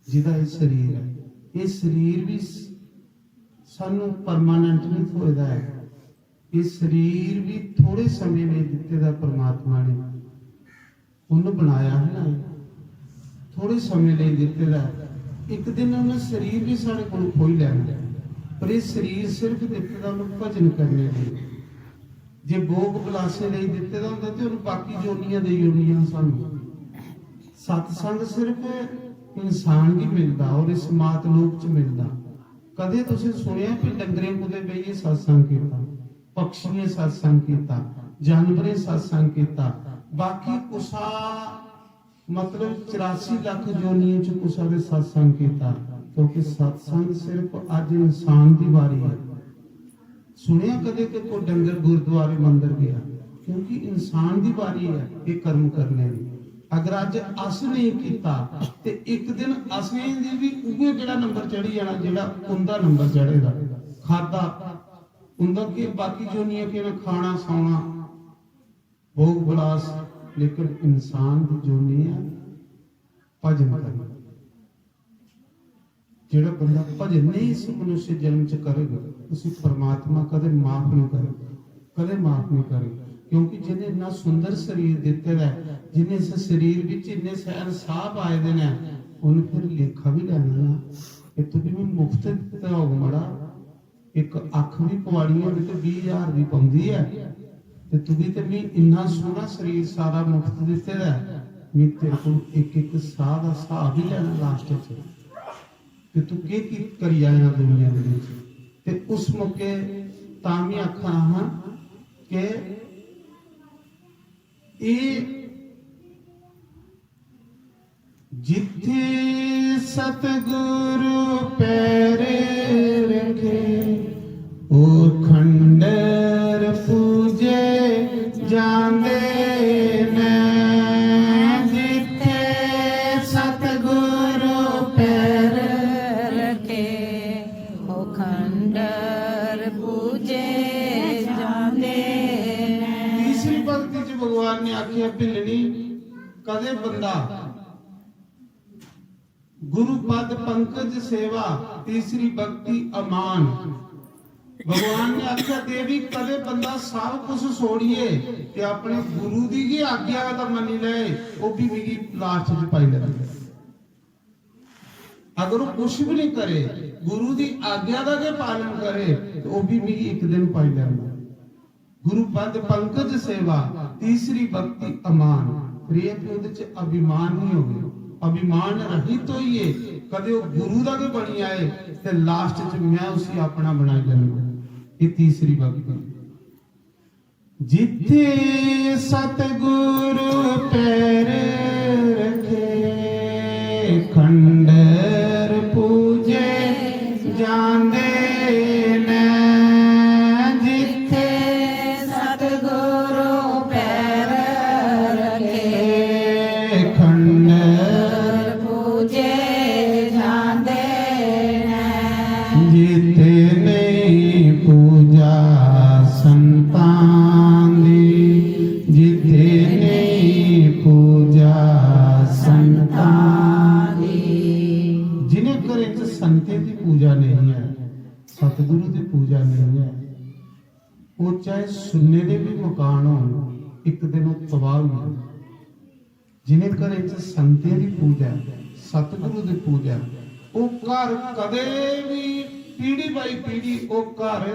जिहदा ये शरीर है। ये शरीर भी सानू परमानेंट नहीं होएदा है। ये शरीर भी थोड़े समय में दिते दा परमात्मा ने उन्हें बनाया है ना, थोड़े समय लिए दिते दा। एक दिन उन्हें शरीर भी साढ़े को खोई लैना, पर ये शरीर सिर्फ दिते दा उन्हें भजन करने लिए। जे भोग बलासे लिए दिते दा हुंदा ते उन्हें बाकी जोनियां दे जोनियां सानू। सत्संग सिर्फ इंसान ही मिलता और इस मात लोक च मिलता। कदे तुसीं सुनिया कि डंगरे कुदे बेइये सत्संग कीता, पक्षी सत्संग किया, जानवरें सत्संग किया, बाकी कुसा मतलब 84 लाख जोनियों च कुसा दे सत्संग किया। क्योंकि सत्संग सिर्फ अज इंसान की बारी है। सुनिया कदे कि कोई डंगर गुरुद्वारे मंदिर गया? क्योंकि इंसान की बारी है ये कर्म करने की। अगर अज अस नहीं किया तो एक दिन असें भी उहे जेड़ा नंबर चढ़ी जाना जेड़ा उनका नंबर चढ़ेगा। खादा उनका के बाकी जो नहीं है कि खाना सौना भोग विलास, लेकिन इंसान की जो नहीं है भजन करना। जेड़ा बंदा भजन नहीं इस मनुष्य जन्म च करेगा उसे परमात्मा कदे माफ नहीं करेगा, कदे माफ नहीं करेगा। क्योंकि जिन्हें इतना सुंदर शरीर दिते है, जिन्हें इस शरीर विच इन्ने सहन साह पाए दे ने, उन्हें फिर लेखा भी लेना ना कि तू भी मुफ्त दिता हो मड़ा। एक अख भी पवाड़ियां भी तो 20,000 भी पाउंदी है ते तू भी ते मैं इन्ना सोहना शरीर सारा मुफ्त दिते है। मैं तेरे को एक एक साह का हिसाब भी लेना लास्ट च कि तू की करी आया दुनिया दे विच। ते उस मौके तां मैं आखां हां कि जिथे सतगुरु पैरे रखे ओ खंडर पूजे जांदे ने।
जिथे सतगुरु पैर रखे ओ खंडर पूजे जांदे ने।
तीसरी भक्ति च भगवान ने आखिया भिलनी कदे बंदा गुरु पद पंकज सेवा, तीसरी भक्ति अमान। भगवान ने आख्या देवी कदे बंदा सब कुछ छोड़िए ते अपने गुरु दी ही आज्ञा का मनी ले, वो भी मेरी लास्ट च पाई लगे। अगर वो कुछ भी नहीं करे गुरु दी आज्ञा का के पालन करे तो वो भी मेरी एक दिन पाई लेना। गुरु पद पंकज सेवा, तीसरी भक्ति अमान। प्रिय च अभिमान नहीं हो गया, अभिमान रहित तो ही है। कदे वो गुरु का के बनी आए ते लास्ट च मैं उसी अपना बना लूंगा। ये तीसरी भक्ति। जिथे सतगुरु पैर रखे खंडर पूजे ਜਾਂਦੇ ਨੇ ਜਿੱਥੇ
ਸਤਿਗੁਰੂ ਪੈਰ ਰੱਖੇ
ਖੰਡਰ
ਪੂਜੇ ਜਾਂਦੇ ਨੇ
ਜਿੱਥੇ ਨਹੀਂ ਪੂਜਾ ਸੰਤਾਂ ਦੀ ਜਿੱਥੇ ਨਹੀਂ ਪੂਜਾ ਸੰਤਾਂ ਦੀ ਜਿਨੇ ਘਰੇ ਚ ਸੰਤੇ ਦੀ ਪੂਜਾ ਨਹੀਂ ਹੈ ਸਤਿਗੁਰੂ ਦੀ ਪੂਜਾ ਨਹੀਂ ਹੈ ਉਹ ਚਾਹੇ ਸੁੰਨੇ ਦੇ ਵੀ ਮਕਾਨ ਹੋਣ ਇੱਕ ਦਿਨ ਉਹ ਤਬਾਹ ਹੋ ਜਾਂਦੇ ਜਿਨੇ ਘਰੇ ਚ ਸੰਤੇ ਦੀ ਪੂਜਾ ਸਤਿਗੁਰੂ ਦੀ ਪੂਜਾ ਉਹ ਘਰ ਕਦੇ ਵੀ ਪੀੜੀ ਬਾਈ ਪੀੜੀ ਉਹ ਘਰ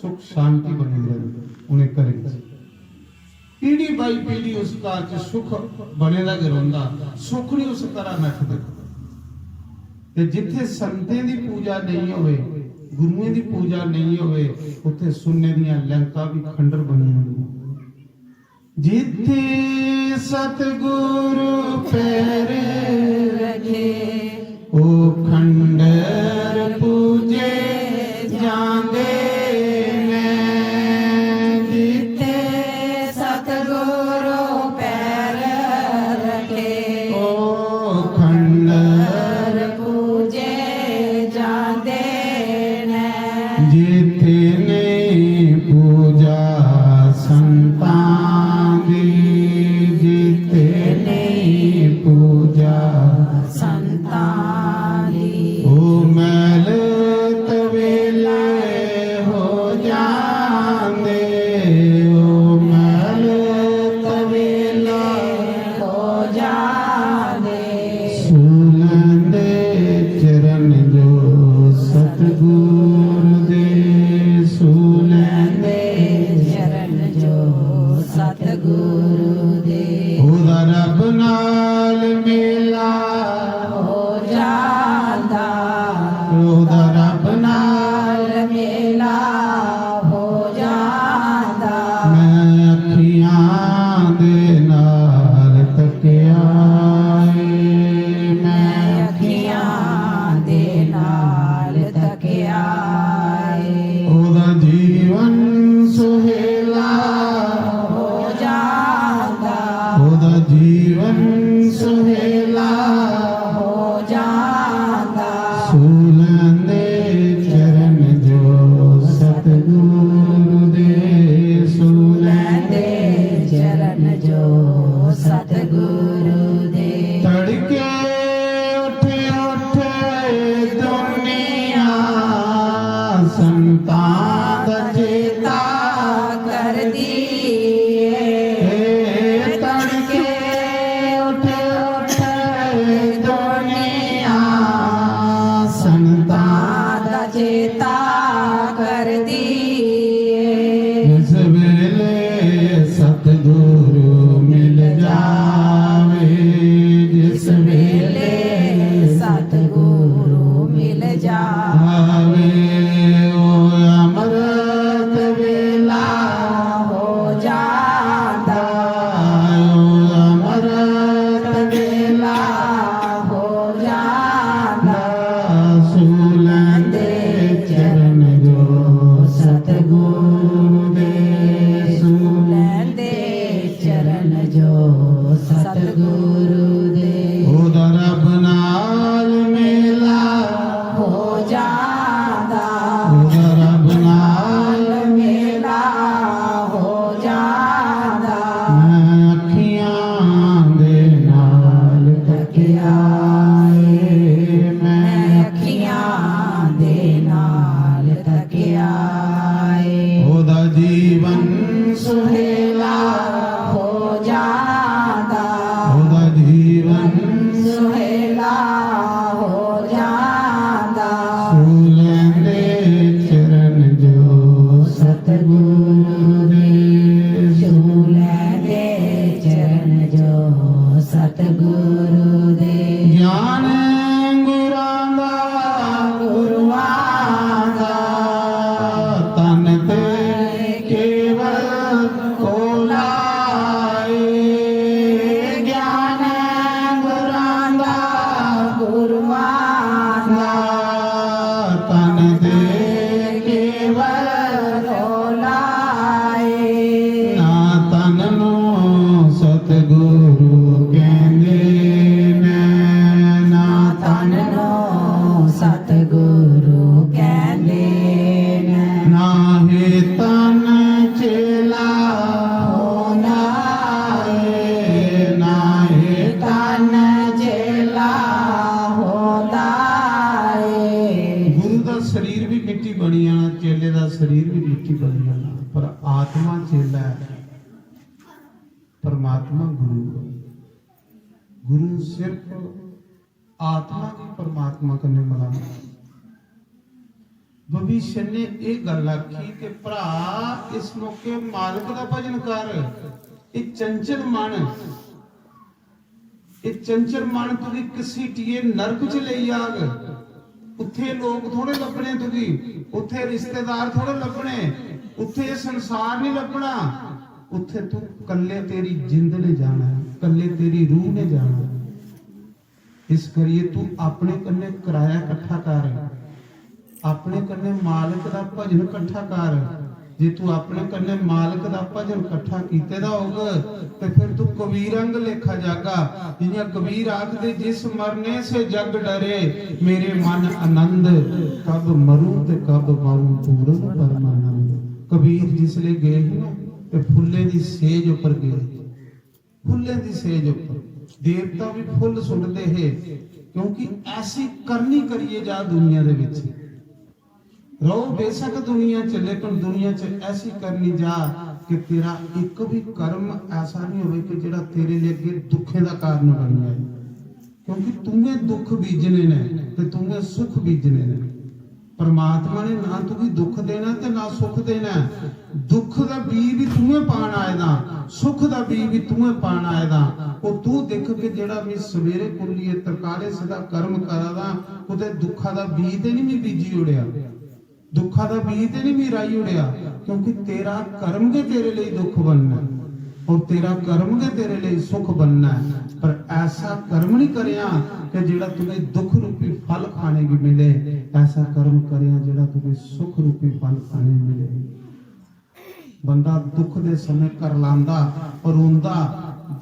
ਸੁਖ ਸ਼ਾਂਤੀ ਬਣੀ ਰਹਿੰਦੀ ਉਹਨੇ ਘਰੇ ਚ ਪੀੜੀ ਬਾਈ ਪੀੜੀ ਉਸ ਘਰ ਚ ਸੁਖ ਬਣੇਦਾ ਗਿਰੋਂਦਾ ਸੁਖ ਨਹੀਂ ਉਸ ਤਰ੍ਹਾਂ ਨੱਠਦਾ ਤੇ ਜਿੱਥੇ ਸੰਤਾਂ ਦੀ ਪੂਜਾ ਨਹੀਂ ਹੋਵੇ ਗੁਰੂਆਂ ਦੀ ਪੂਜਾ ਨਹੀਂ ਹੋਵੇ ਉੱਥੇ ਸੁੰਨੇ ਦੀਆਂ ਲੰਕਾਂ ਵੀ ਖੰਡਰ ਬਣੀਆਂ ਹੁੰਦੀਆਂ ਜਿੱਥੇ ਸਤਿਗੁਰੂ ਪੈਰ
ਰੱਖੇ
ਉਹ ਖੰਡਰ ਪੂਜੇ ਜਾਂਦੇ ਨੇ
ਜਿੱਥੇ ਸਤਿਗੁਰੂ ਪੈਰ ਰੱਖੇ
ਉਹ ਖੰਡਰ
ਪੂਜੇ ਜਾਂਦੇ ਨੇ
ਜਿੱਥੇ ਨਹੀਂ ਪੂਜਾ ਸੰਤਾਂ ਦੀ ਜਿੱਥੇ ਨਹੀਂ ਪੂਜਾ
ਸੰਤਾਂ ਦੀ
ਉਹ ਮੈਲ ਤਵੇਲੇ ਹੋ ਜਾਂਦੇ ਉਹ ਮੈਲ ਤਵੇਲੇ
ਹੋ ਜਾਂਦੇ
ਸੁਲੰਦੇ ਚਰਨ ਜੋ ਸਤਿਗੁਰ ਦੇ ਸੁਲੰਦੇ
ਚਰਨ ਜੋ ਸਤਿਗੁਰੂ ਦੇ
ਉਹਦਾ ਰੱਬ ਨਾਲ ਮੇਲਾ
ਹੋ ਜਾਂਦਾ
ਉਹਦਾ ਰੱਬ ਨਾਲ
ਨਾਲ ਮੇਲਾ ਹੋ ਜਾਂਦਾ
ਮੈਂ ਅੱਖੀਆਂ ਦੇ ਨਾਲ ਤੱਕਿਆ ਏ ਮੈਂ
ਅੱਖੀਆਂ ਦੇ ਨਾਲ ਤੱਕਿਆ ਏ
ਉਹਦਾ ਜੀਵਨ ਸੁਹੇਲਾ
ਹੋ ਜਾਂਦਾ
ਉਹਦਾ ਜੀਵਨ ਸੁਹੇਲਾ
ਹੋ ਜਾਂਦਾ
ਸੁਲੰਦੇ ਚਰਨ ਜੋ ਸਤਿਗੁਰੂ ਦੇ ਸੁਲੰਦੇ
ਲੈਂਦੇ ਚਰਨ ਜੋ ਸਤਿਗੁਰੂ ਦੇ
ਤੜਕੇ ਉੱਠੇ ਦੁਨੀਆ ਸੰਤਾਂ ਦਾ ਚੇਤਾ
ਕਰਦੀ
ਏ ਤੜਕੇ ਉੱਠੇ ਦੁਨੀਆ ਸੰਤਾਂ
ਦਾ ਚੇਤਾ ਕਰਦੀ
ਜਿਸ ਵੇਲੇ ਸਤਿਗੁਰੂ ਮਿਲ ਜਾਵੇ ਜਿਸ ਵੇਲੇ
ਸਤਿਗੁਰੂ ਮਿਲ
ਆਵੇ ਉਹ ਅੰਮ੍ਰਿਤ ਵੇਲਾ
ਹੋ ਜਾਂਦਾ
ਉਹ ਅੰਮ੍ਰਿਤ ਵੇਲਾ
ਹੋ ਜਾਂਦਾ
ਸੁਲੰਦੇ ਚਰਨ ਜੋ ਸਤ बनी जाना, चेले का शरीर भी मिट्टी बनी जाना, पर आत्मा चेला है, परमात्मा गुरु है। गुरु सिर्फ आत्मा की परमात्मा कन्ने मिलाना। भविष्य ने एक गल आखी कि भरा इस मौके मालिक का भजन कर। ये चंचल मन तुझी घसीटिए नरक च ले आग। उत्थे लोग थोड़े लभने, तुझी उत्थे रिश्तेदार थोड़े लभने, उत्थे संसार नहीं लभना। उत्थे तू कल्ले तेरी जिंद ने जाना है, कल्ले तेरी रूह ने जाना है। इस करिए तू अपने कन्ने किराया इकट्ठा कर, अपने कन्ने मालिक दा भजन इकट्ठा कर। जे तू अपने कन्ने मालिक दा भजन इकट्ठा कीते दा होगा ते फिर तू कबीर अंग लेखा जागा। जियां कबीर आखदे, जिस मरने से जग डरे मेरे मन आनंद, कब मरूं ते कब मारूं पूर्ण परमानंद। कबीर जिसले गए ना ते फुल्ले दी सेज उपर गए, फुल्ले दी सेज उपर देवता भी फुल सुटदे है, क्योंकि ऐसी करनी करिए जा दुनिया दे विच। रहो बेशक दुनिया चले, पर दुनिया च ऐसी करनी जा कि तेरा एक भी कर्म ऐसा नहीं होवे कि जेड़ा तेरे लिए अगे दुखे का कारण बन जाए। क्योंकि तुम्हें दुख बीजने ने ते तुम्हें सुख बीजने ने। परमात्मा ने ना तुझी दुख देना ते ना सुख देना। दुख का बी भी तुम्हें पान आएगा, सुख का बी भी तुम्हें पान आएगा। वो तू देख के जेड़ा मैं सवेरे कुलिए तरकाले सदा कर्म करादा, उते दुखा का बी ते नहीं मैं बीजी उड़िया, दुखा का बी ते नहीं मैं राई उड़िया। क्योंकि तेरा कर्म के तेरे लिए दुख बनना और तेरा कर्म के तेरे लिए सुख बनना है। पर ऐसा कर्म नहीं करिया कि जेड़ा तुम्हें दुख रूपी फल खाने की मिले, ऐसा कर्म करिया जेड़ा तुम्हें सुख रूपी फल खाने मिले। बंदा दुख दे समय कर लांदा और रोंदा,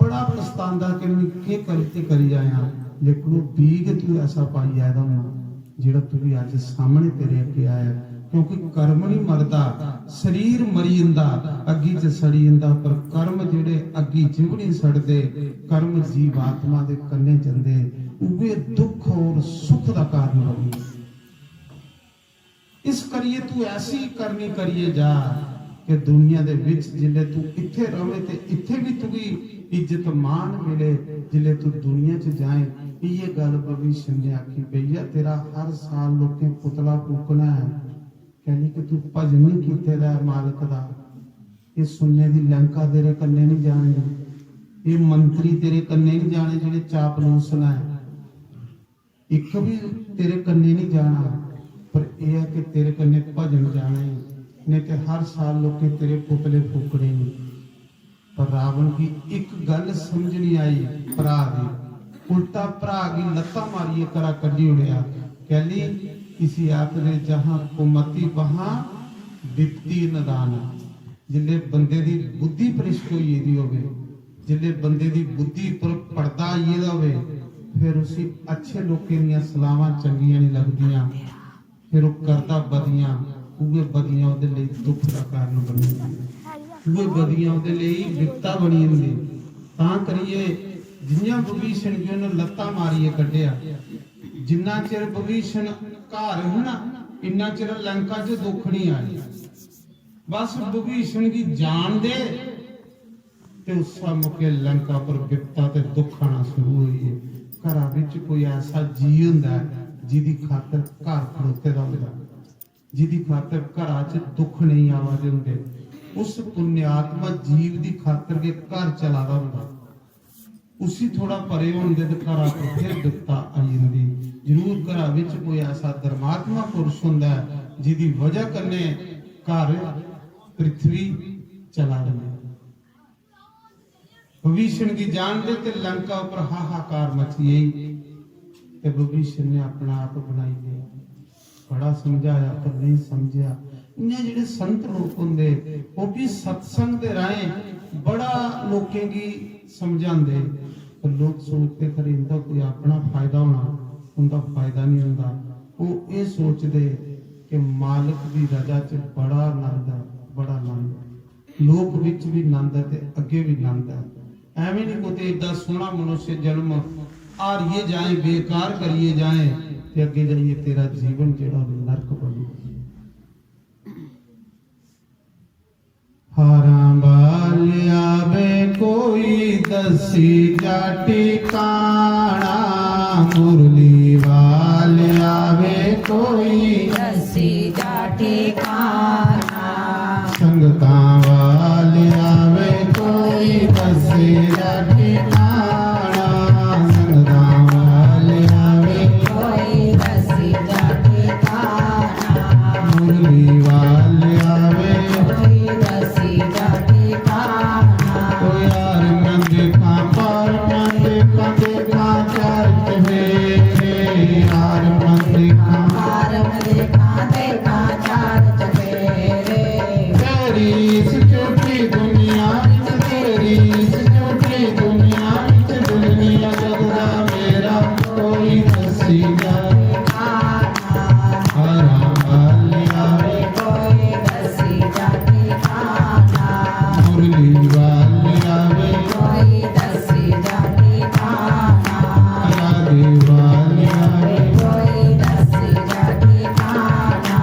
बड़ा पछतांदा कि मैं की गलती करी आया। लेकिन वो बीग तू ऐसा पाई आया होना जेड़ा तू अज सामने तेरे अगे आया। क्योंकि कर्म नहीं मरदा, शरीर मरी जांदा, अग्गी च सड़ी जांदा, पर कर्म जेड़े अग्गी च भी नहीं सड़दे, कर्म जीवात्मा दे कन्ने जंदे, उहे दुख और सुख दा कारण बनदे। इस करिए तू ऐसी करनी करिए जा कि दुनिया दे विच जिले तू इत्थे रहे ते इत्थे भी तुगी इज्जत मान मिले, जिले तू दुनिया च जाए। ये गल भविष्य ने आखी पई है, तेरा हर साल लोकें पुतला फूकना है, कहनी कि तू भजन नहीं कीते दा मालिक दा। ये सुनने दी लंका तेरे कन्ने नहीं जाने, ये मंत्री तेरे कन्ने नहीं जाने जेड़े चापलूस ने, एक भी तेरे कन्ने नहीं जाना। पर यह है कि तेरे कन्ने भजन जाना है, नहीं तो हर साल लोकें तेरे पुतले फूकने नहीं। पर रावण की एक गल समझ नहीं आई भरा दी, उल्टा भरा की लत्ता मारिए करा कड्डी उड़िया। कहली किसी आखरे जहां कुमति वहां विपत्ति निदान। जिले बंदे दी बुद्धि भ्रष्ट होई दी होवे, जिले बंदे दी बुद्धि पर पर्दा आईए दा होवे, फिर उसी अच्छे लोकें दी सलाहां चंगियां नहीं लगदियां, फिर वो करदा बदियां, उहे बदियां उहदे लई दुख दा कारण बनदियां, उहे बदियां उहदे लई विपता बनी जांदी। तां करिए जिन्ना विभीषण जी ने लत्ता मारिए कढ़िया, जिन्ना चिर विभीषण घर है ना, इन्ना चिर लंका च दुख नहीं आई। बस विभीषण की जान दे ते उस मौके लंका पर विपता ते दुख आना शुरू हुई है। घर विच कोई ऐसा जी हुंदा जिहदी खातर घर खड़ोते दा हुंदा, जिहदी खातर घरां च दुख नहीं आवादे हुंदे, उस पुण्यात्मा जीव दी खातर के घर चला दा हुंदा। उसी थोड़ा परे होंदे ते घर पर फिर विपता आई जांदी। जरूर घर विच कोई ऐसा धर्मात्मा पुरुष हुंदा जिहदी वजह कन्ने घर पृथ्वी चला जांदी। विभीषण की जान दे ते लंका पर हाहाकार मची गई ते विभीषण ने अपना आप बनाई लिया। बड़ा समझाया पर नहीं समझिया। इन्ने जेड़े संत लोग हुंदे वो भी सत्संग दे राहे बड़ा लोकें की समझांदे, पर लोग सोचते खरे इनका कोई अपना फायदा होना, उनका फायदा नहीं होता। वो ये सोचते कि मालिक की रजा च बड़ा आनंद है, बड़ा आनंद, लोक विच भी आनंद है ते अगे भी आनंद है। एवें नहीं कोई इदा सोहना मनुष्य जन्म हारिए जाए, बेकार करिए जाए ते अगे जाइए तेरा जीवन जेड़ा नरक बने। दसी जाटी काना मुरली वाल आवे कोई
दसी जाटी काना
संगता वाल आवे कोई दसी जाटी काना संगता वाल आवे
कोई दसी जाटी काना
मुरली वाल आवे
कोई दसी जाटी काना
कोई यार न देखा पर न देखा चार चवेरे यार न देखा
आरम देखा देखा चार चफेरे
तेरी इस झूठी दुनिया विच तेरी इस झूठी दुनिया विच दुनिया जगदा मेरा कोई दसी जाए
काना
हरा वाल आवे
कोई दसी जाटी काना
मुरली वाल आवे
कोई दसी जाटी काना
राधे वाल आवे
कोई दसी जाटी काना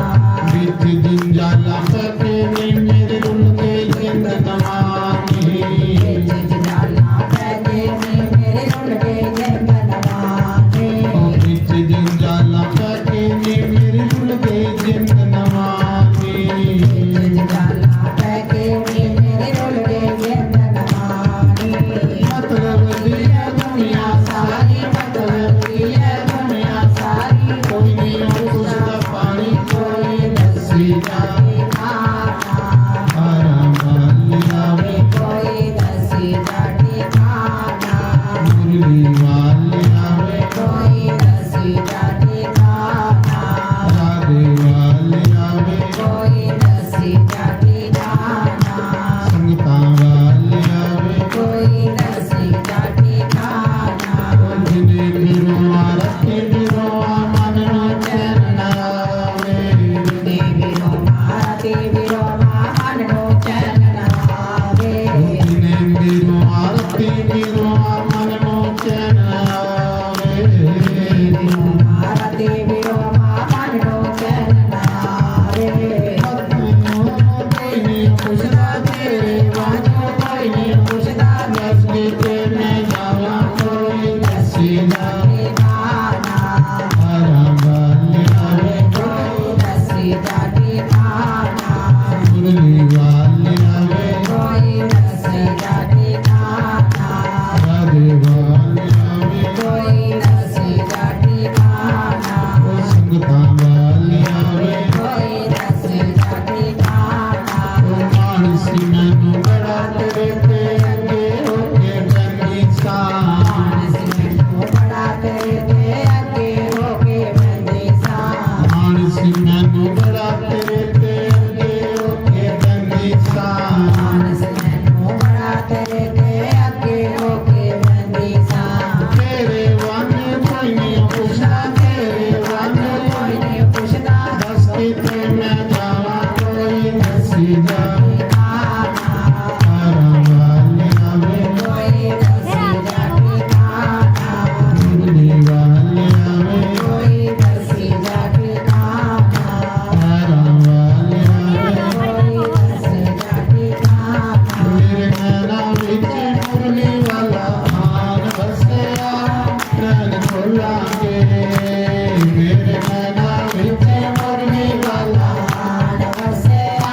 बीच दिन जाला सके मेरे रुल के जिंद नवानी
जाला पैदे में मेरे उलटे जंगलवाने
बीच दिन जाला सके मेरे रुल के जिंद नवानी
जाला पैदे में मेरे उलटे जंगलवाने
मतलब दिया दुनिया सारी मतलब दिया दुनिया सारी कोई नहीं उसका पानी कोई दसी जाए हरा वाल आवे
कोई दसी जाटी काना
मुरली वाल आवे
कोई दसी जाटी काना
राधे वाल आवे
कोई दसी जाटी काना
संगता वाल आवे
कोई दसी जाटी काना
जिने बिरुआ रखे बिरुआ मन नो चैन न आवे
देवी रोमा हनो चैन आवे
जिने बिरुआ रखे बिरुआ मन नो चैन आवे
देवी रोमा हनो चैन आवे
कोई नहीं पुछदा तेरे वाजो कोई नहीं पुछदा दसके ते मैं जावा कोई दसी जाए
काना
हरा वाल आवे
कोई दसी जाटी काना
मुरली वाल आवे
कोई दसी जाटी काना
राधे वाल आवे
कोई दसी जाटी काना
संगता वाल आवे
कोई दसी जाटी काना
मानसी मैनू बड़ा तेरे ते अगे होके बनी सा
मानसी मैनू बड़ा तेरे ते अगे होके बंदी सा
मानसी मैनू बड़ा तेरे ते अगे होके बनी सा
मानसी मैनू बड़ा तेरे ते अगे होके बंदी सा
तेरे वन कोई नहीं पुछदा तेरे वन
कोई नहीं पुछदा
दस के ते मैं जावा कोई दसी जाए
काना
हरा वाल आवे
कोई दसी जाटी काना
मुरली वाल आवे
कोई दसी जाटी काना
हरा वाल आवे
कोई दसी जाटी काना
मेरे नैना विच मुरली वाला आन बसया नैन खोला के मेरे नैना विच मुरली वाला
आन वसया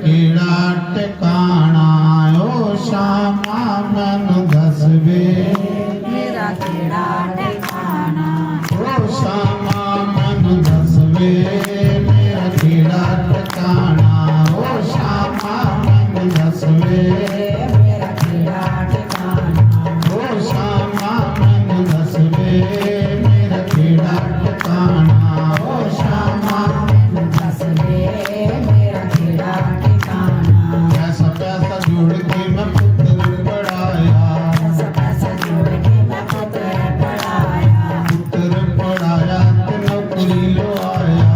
ਕਿਹੜਾ ਟਿਕਾਣਾ ਓ ਸ਼ਾਮਾ ਮੈਨੂੰ ਦੱਸ ਵੇ
ਮੇਰਾ ਕਿਹੜਾ ਟਿਕਾਣਾ
ਓ ਸ਼ਾਮਾ ਮੈਨੂੰ ਦੱਸ ਵੇ ਮੇਰਾ ਕਿਹੜਾ ਟਿਕਾਣਾ ਓ ਸ਼ਾਮਾ ਮੈਨੂੰ ਦੱਸ ਵੇ
ਮੇਰਾ ਕਿਹੜਾ ਟਿਕਾਣਾ
ਓ ਸ਼ਾਮਾ ਮੈਨੂੰ ਦੱਸ ਵੇ ਮੇਰਾ ਕਿਹੜਾ ਟਿਕਾਣਾ ਓ ਸ਼ਾਮਾ
ਮੈਨੂੰ ਦੱਸ ਦੇ ਮੇਰਾ ਕਿਹੜਾ ਟਿਕਾਣਾ
ਪੈਸਾ ਪੈਸਾ ਜੋੜ ਕੇ ਮੈਂ ਪੁੱਤਰ ਪੜਾਇਆ
ਪੈਸਾ ਜੋੜ ਕੇ ਮੈਂ ਪੁੱਤਰ ਪੜਾਇਆ
ਪੁੱਤਰ ਪੜਾਇਆ ਤੇ ਨੌਕਰੀ ਲਵਾਇਆ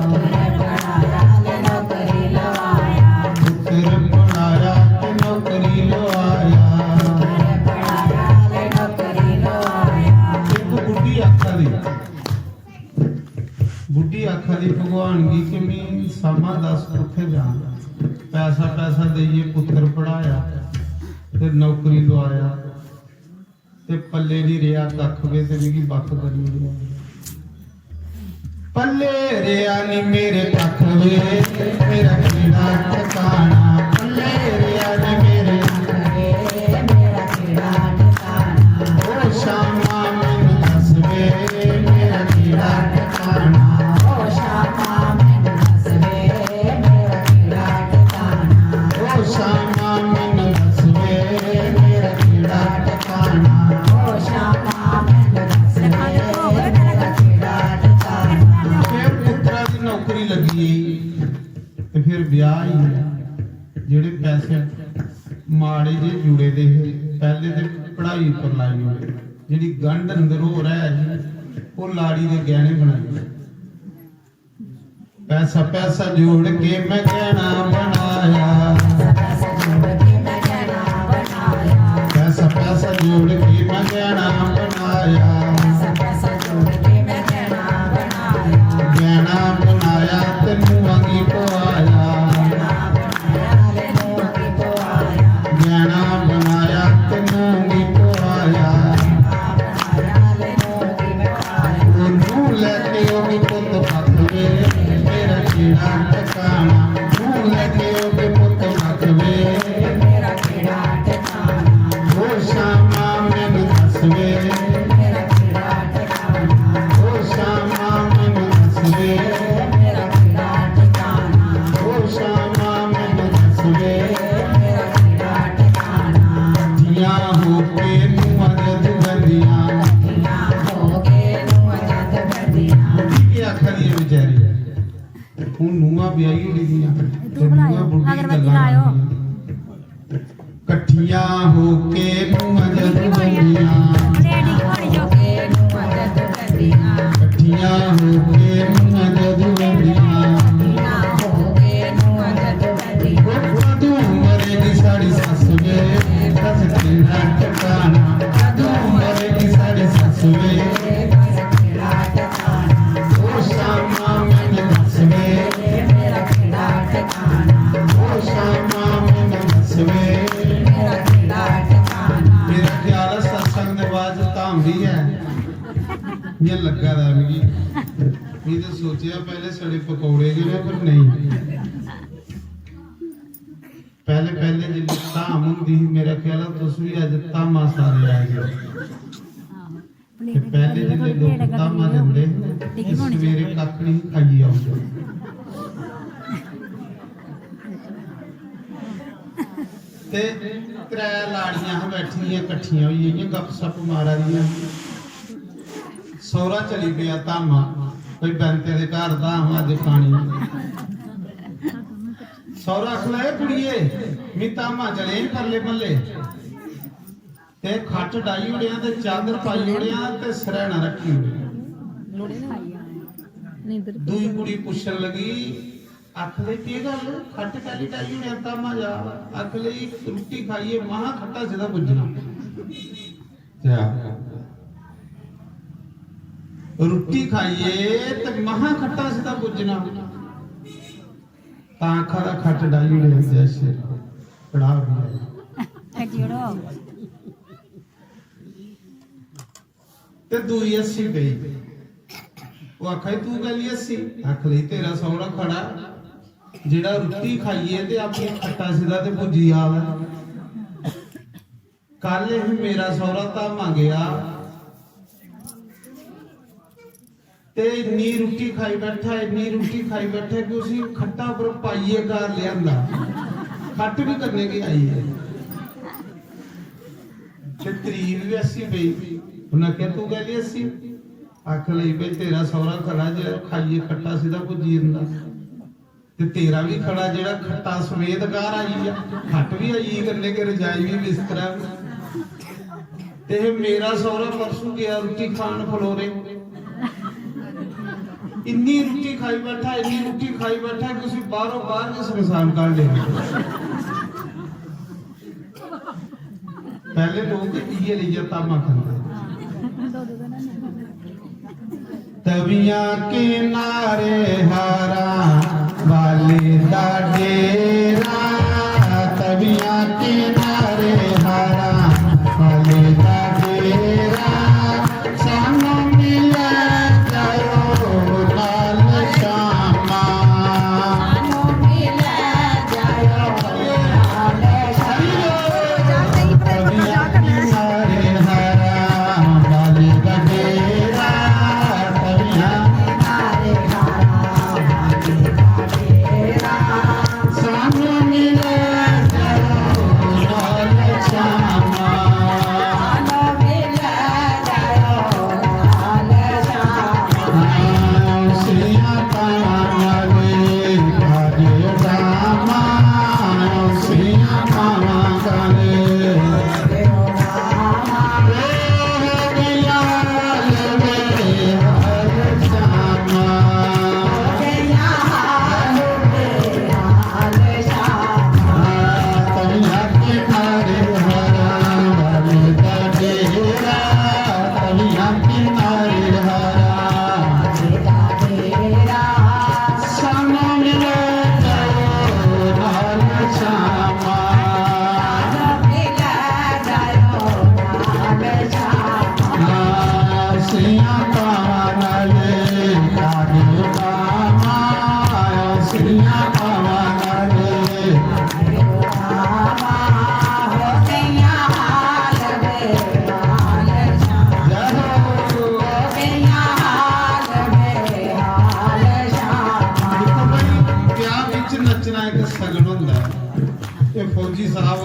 ਪੜਾਇਆ ਲੈ ਨੌਕਰੀ ਲਵਾਇਆ
ਪੁੱਤਰ ਪੜਾਇਆ ਤੇ ਨੌਕਰੀ ਲਵਾਇਆ
ਪੜਾਇਆ ਲੈ ਨੌਕਰੀ ਲਵਾਇਆ
ਇੱਕ ਬੁੱਢੀ ਆਖਾਂ ਦੀ ਭਗਵਾਨਗੀ ਕਿਵੇਂ ਸਮਾਂ ਦੱਸ ਕਿੱਥੇ ਜਾਣਾ ਪੈਸਾ ਪੈਸਾ ਦੇਈਏ ਪੁੱਤਰ ਪੜਾਇਆ ਤੇ ਨੌਕਰੀ ਲਵਾਇਆ ਤੇ ਪੱਲੇ ਦੀ ਰਿਆ ਕੱਖ ਵੇ ਤੇ ਵੀ ਬੱਖ ਕਰੀ ਰਿਹਾ ਪੱਲੇ ਰਿਆ ਨੀ ਮੇਰੇ ਕੱਖ ਵੇ ਮੇਰਾ ਕਿਹੜਾ ਟਿਕਾਣਾ ਪੱਲੇ ਰਿਆ ਨੀ ਮੇਰੇ
ਮੇਰਾ ਕਿਹੜਾ ਟਿਕਾਣਾ
ਓ ਸ਼ਾਮਾ ਮੈਨੂੰ ਦੱਸ ਵੇ ਮੇਰਾ ਕਿਹੜਾ ਟਿਕਾਣਾ
ਓ ਸ਼ਾਮਾ ਮੈਨੂੰ ਦੱਸ ਦੇ ਮੇਰਾ ਕਿਹੜਾ ਟਿਕਾਣਾ
ਓ ਸ਼ਾਮਾ ਮੈਨੂੰ ਦੱਸ ਵੇ ਮੇਰਾ ਕਿਹੜਾ ਟਿਕਾਣਾ
ਓ ਸ਼ਾਮਾ ਮੈਨੂੰ ਦੱਸ ਦੇ ਮੇਰਾ ਕਿਹੜਾ ਟਿਕਾਣਾ
ਫਿਰ ਪੁੱਤਰਾਂ ਦੀ ਨੌਕਰੀ ਲੱਗੀ ਤੇ ਫਿਰ ਵਿਆਹ ਹੀ ਜਿਹੜੇ ਪੈਸੇ ਮਾੜੇ ਜੇ ਜੁੜੇ ਦੇ ਪਹਿਲੇ ਤੇ ਪੜ੍ਹਾਈ ਉੱਪਰ ਲਾਈ ਹੋਏ ਜਿਹੜੀ ਗੰਢ ਅੰਦਰੋਂ ਰਹਿ ਉਹ ਲਾੜੀ ਦੇ ਗਹਿਣੇ ਬਣਾਏ ਪੈਸਾ ਪੈਸਾ ਜੋੜ ਕੇ ਮੈਂ ਗਹਿਣਾ ਬਣਾਇਆ
ਪੈਸਾ ਜੋੜ ਕੇ ਮੈਂ ਗਹਿਣਾ ਬਣਾਇਆ
ਪੈਸਾ ਪੈਸਾ ਜੋੜ ਕੇ ਮੈਂ ਗਹਿਣਾ ਬਣਾਇਆ
ਪੈਸਾ ਜੋੜ ਕੇ ਮੈਂ ਗਹਿਣਾ ਬਣਾਇਆ
ਗਹਿਣਾ ਬਣਾਇਆ ਤੈਨੂੰ ਵਾਂਗੀ ਪਵਾਇਆ
ਬਣਾਇਆ ਲੈ ਨੋਕੀ ਪਵਾਇਆ
ਗਹਿਣਾ ਬਣਾਇਆ ਤੈਨੂੰ ਵੀ ਪਵਾਇਆ
ਬਣਾਇਆ ਲੈ ਨੋਕੀ ਪਵਾਇਆ
ਉਹਨੂੰ ਲੈ ਕੇ ਉਹ ਵੀ ਪੁੱਤ ਮੱਖਵੇ ਮੇਰਾ ਕਿਹੜਾ ਟਿਕਾਣਾ ਤੂੰ ਲੈ ਕੇ ਉਹ ਵੀ ਪੁੱਤ ਮੱਖਵੇ
ਮੇਰਾ ਕਿਹੜਾ ਟਿਕਾਣਾ
ਉਹ ਸ਼ਾਮਾ ਮੈਨੂੰ ਦੱਸ ਵੇ
ਮੇਰਾ ਕਿਹੜਾ ਟਿਕਾਣਾ
ਉਹ ਸ਼ਾਮਾ ਮੈਨੂੰ ਦੱਸ ਵੇ
ਮੇਰਾ ਕਿਹੜਾ ਟਿਕਾਣਾ
ਉਹ ਸ਼ਾਮਾ ਮੈਨੂੰ ਦੱਸ ਵੇ
ਮੇਰਾ ਕਿਹੜਾ ਟਿਕਾਣਾ
ਦੀਆਂ ਹੋ ਕੇ ਨੂੰ ਅਜਦ ਬੰਦੀਆਂ
ਨਾ ਹੋ ਗਏ ਨੂੰ ਅਜਦ ਕਰਦੀਆਂ
ਕੀ ਆਖਾਂ ਦੀ ਇਹ ਵਿਚਾਰੀ ਹੁਣ ਨੂੰਹਾਂ ਵਿਆਹੀ ਹੋਈ ਦੀਆਂ ਤੇ ਨੂੰਹਾਂ ਬੁੱਢੀ ਗੱਲਾਂ ਕਰਦੀਆਂ। ਇਕੱਠੀਆਂ ਹੋ ਕੇ ਨੂੰ ਅਜਦ ਬੰਦੀਆਂ
ਹੋ ਗਏ ਨੂੰ ਅਜਦ ਕਰਦੀਆਂ
ਇਕੱਠੀਆਂ ਹੋ ਕੇ ਨੂੰ ਅਜਦ ਬੰਦੀਆਂ
ਨਾ ਹੋ ਗਏ ਨੂੰ ਅਜਦ ਕਰਦੀਆਂ
ਕਦੋਂ ਮਰੇਗੀ ਸਾਡੀ ਸੱਸ ਵੇ ਦੱਸ ਕਿਹੜਾ ਟਿਕਾਣਾ ਕਦੋਂ ਮਰੇਗੀ ਸਾਡੀ ਸੱਸ ਵੇ
ਕਿਹੜਾ ਟਿਕਾਣਾ
ਉਹ ਸ਼ਾਮਾ ਮੈਨੂੰ ਦੱਸ ਵੇ
ਮੇਰਾ ਕਿਹੜਾ ਟਿਕਾਣਾ
ਉਹ ਸ਼ਾਮਾ ਮੈਨੂੰ ਦੱਸ ਵੇ
ਮੇਰਾ ਕਿਹੜਾ ਟਿਕਾਣਾ
ਮੇਰਾ ਖਿਆਲ ਹੈ ਸਤਸੰਗ ਦੇ ਬਾਅਦ ਧਾਮਦੀ ਹੈ ਇਹ ਲੱਗਾ ਦਾ ਵੀ ਇਹ ਤਾਂ ਸੋਚਿਆ ਪਹਿਲੇ ਸੜੇ ਪਕੌੜੇ ਜਿਹੜੇ ਪਰ ਨਹੀਂ ਪਹਿਲੇ ਜਿੱਦ ਧਾਮ ਹੁੰਦੀ ਸੀ ਮੇਰਾ ਖਿਆਲ ਹੈ ਤੁਸੀਂ ਵੀ ਅੱਜ ਧਾਮਾ ਸਾਰੇ ਆ ਗਏ ਤੇ ਪਹਿਲੇ ਜਿਹੜੇ ਲੋਕ ਧਾਮਾ ਦਿੰਦੇ ਤੇ ਸਵੇਰੇ ਕੱਖ ਨਹੀਂ ਖਾਈ ਆਉਂਦੇ ਤੇ ਤਰੇ ਲਾੜੀਆਂ ਬੈਠੀਆਂ ਇਕੱਠੀਆਂ ਹੋਈਆਂ ਗੱਪ-ਸੱਪ ਮਾਰਾ ਦੀਆਂ ਸੌਰਾ ਚਲੀ ਪਿਆ ਧਾਮਾ ਕੋਈ ਬੰਤੇ ਦੇ ਘਰ ਦਾ ਅੱਜ ਖਾਣੀ ਸੌਰਾ ਖਲਾਏ ਕੁੜੀਏ ਮੀ ਧਾਮਾ ਚਲੇ ਪਰਲੇ ਪੱਲੇ ਤੇ ਖੱਟ ਡਾਈ ਉੜਿਆ ਤੇ ਚਾਦਰ ਪਾਈ ਉੜਿਆ ਤੇ ਸਰੈਣਾ ਰੱਖੀ ਦੂਈ ਕੁੜੀ ਪੁੱਛਣ ਲੱਗੀ ਅੱਖ ਲਈ ਕੀ ਗੱਲ ਖੱਟ ਕਾਲੀ ਡਾਈ ਉੜਿਆ ਧਾਮਾ ਜਾ ਅੱਖ ਲਈ ਰੋਟੀ ਖਾਈਏ ਮਹਾ ਖੱਟਾ ਸਿੱਧਾ ਪੁੱਜਣਾ ਰੋਟੀ ਖਾਈਏ ਤੇ ਮਹਾ ਖੱਟਾ ਸਿੱਧਾ ਪੁੱਜਣਾ ਤਾਂ ਅੱਖਾਂ ਦਾ ਖੱਟ ਡਾਈ ਉੜਿਆ ਜੈਸੇ ਪੜਾ
ਜੋੜੋ
ਤੇ ਦੂਈ 80 ਪਈ ਉਹ ਆਖਾਈ ਤੂੰ ਗੱਲ 80 ਅੱਖ ਲਈ ਤੇਰਾ ਸੌਰਾ ਖੜਾ ਜਿਹੜਾ ਰੋਟੀ ਖਾਈਏ ਤੇ ਆਪਣੀ ਖੱਟਾ ਸਿੱਧਾ ਤੇ ਭੁੱਜੀ ਆਵੇ। ਕੱਲ ਇਹ ਮੇਰਾ ਸਹੁਰਾ ਤਾਂ ਮੰਗਿਆ ਤੇ ਇੰਨੀ ਰੋਟੀ ਖਾਈ ਬੈਠਾ, ਇੰਨੀ ਰੋਟੀ ਖਾਈ ਬੈਠਾ ਕਿ ਉਸੇ ਖੱਟਾ ਪਰ ਪਾਈਏ ਕਰ ਲਿਆਂਦਾ, ਖੱਟ ਵੀ ਕਰਨੇ की आई है। ਤੇ ਤਰੀਬ ਵੀ ਅਸੀਂ ਪਈ, ਉਹਨਾਂ ਕਿਹਾ ਤੂੰ ਕਹਿ ਲਈ ਅਸੀਂ ਅੱਖ ਲਈ ਪਈ ਤੇਰਾ ਸਹੁਰਾ ਖੜਾ ਜਿਹੜਾ ਖਾਈਏ ਖੱਟਾ ਸਿੱਧਾ ਭੁੱਜੀ ਜਾਂਦਾ, ਤੇ ਤੇਰਾ ਵੀ ਖੜਾ ਜਿਹੜਾ ਖੱਟਾ ਸਮੇਤ ਕਾਰ ਆਈ ਆ, ਖੱਟ ਵੀ ਆਈ ਕਰਨੇ ਕੇ ਰਜਾਈ ਵੀ ਬਿਸਤਰਾ ਵੀ। ਤੇ ਮੇਰਾ ਸਹੁਰਾ ਪਰਸੋਂ ਗਿਆ ਰੋਟੀ ਖਾਣ ਫਲੋਰੇ, ਇੰਨੀ ਰੋਟੀ ਖਾਈ ਬੈਠਾ, ਇੰਨੀ ਰੋਟੀ ਖਾਈ ਬੈਠਾ ਕਿ ਤੁਸੀਂ ਬਾਹਰੋਂ ਬਾਹਰ ਨੂੰ ਸਮਸਾਨ ਕੱਢ ਲਿਆ। पहले लोग ये लिया तामा खाते, तविया किनारे हरा वाले दा डेरा, तविया किनारे हरा वाले दा डेरा, सामने मिले जायो लाल श्यामा, फौजी साहब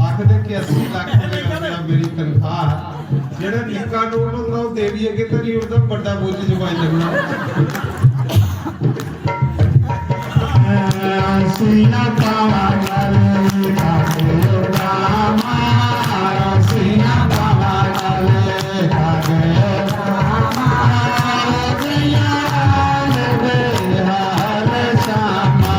आखदे कि 80 लाख रुपया मेरी तनख्वाह जेड़ा निक्का नोट होंदा ओ दे भी अगे तो नहीं उड़दा बड़ा बोझ जमाई लगना। सीना पावा गले कागे रामा, सीना पावा गले कागे रामा, दिया ले हाल श्यामा,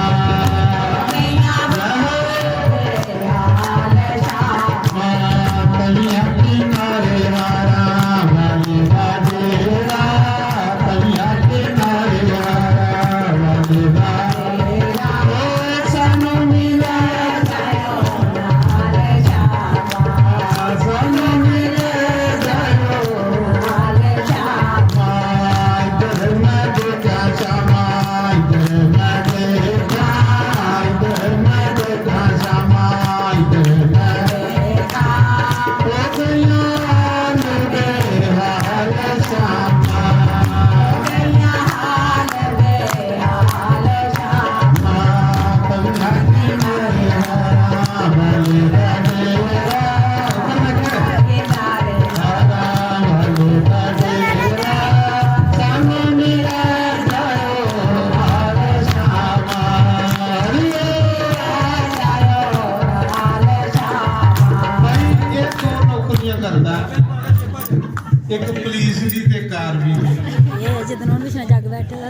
एक पुलिस दी ते कार भी
ये जदों विष्णु जग बैठे दा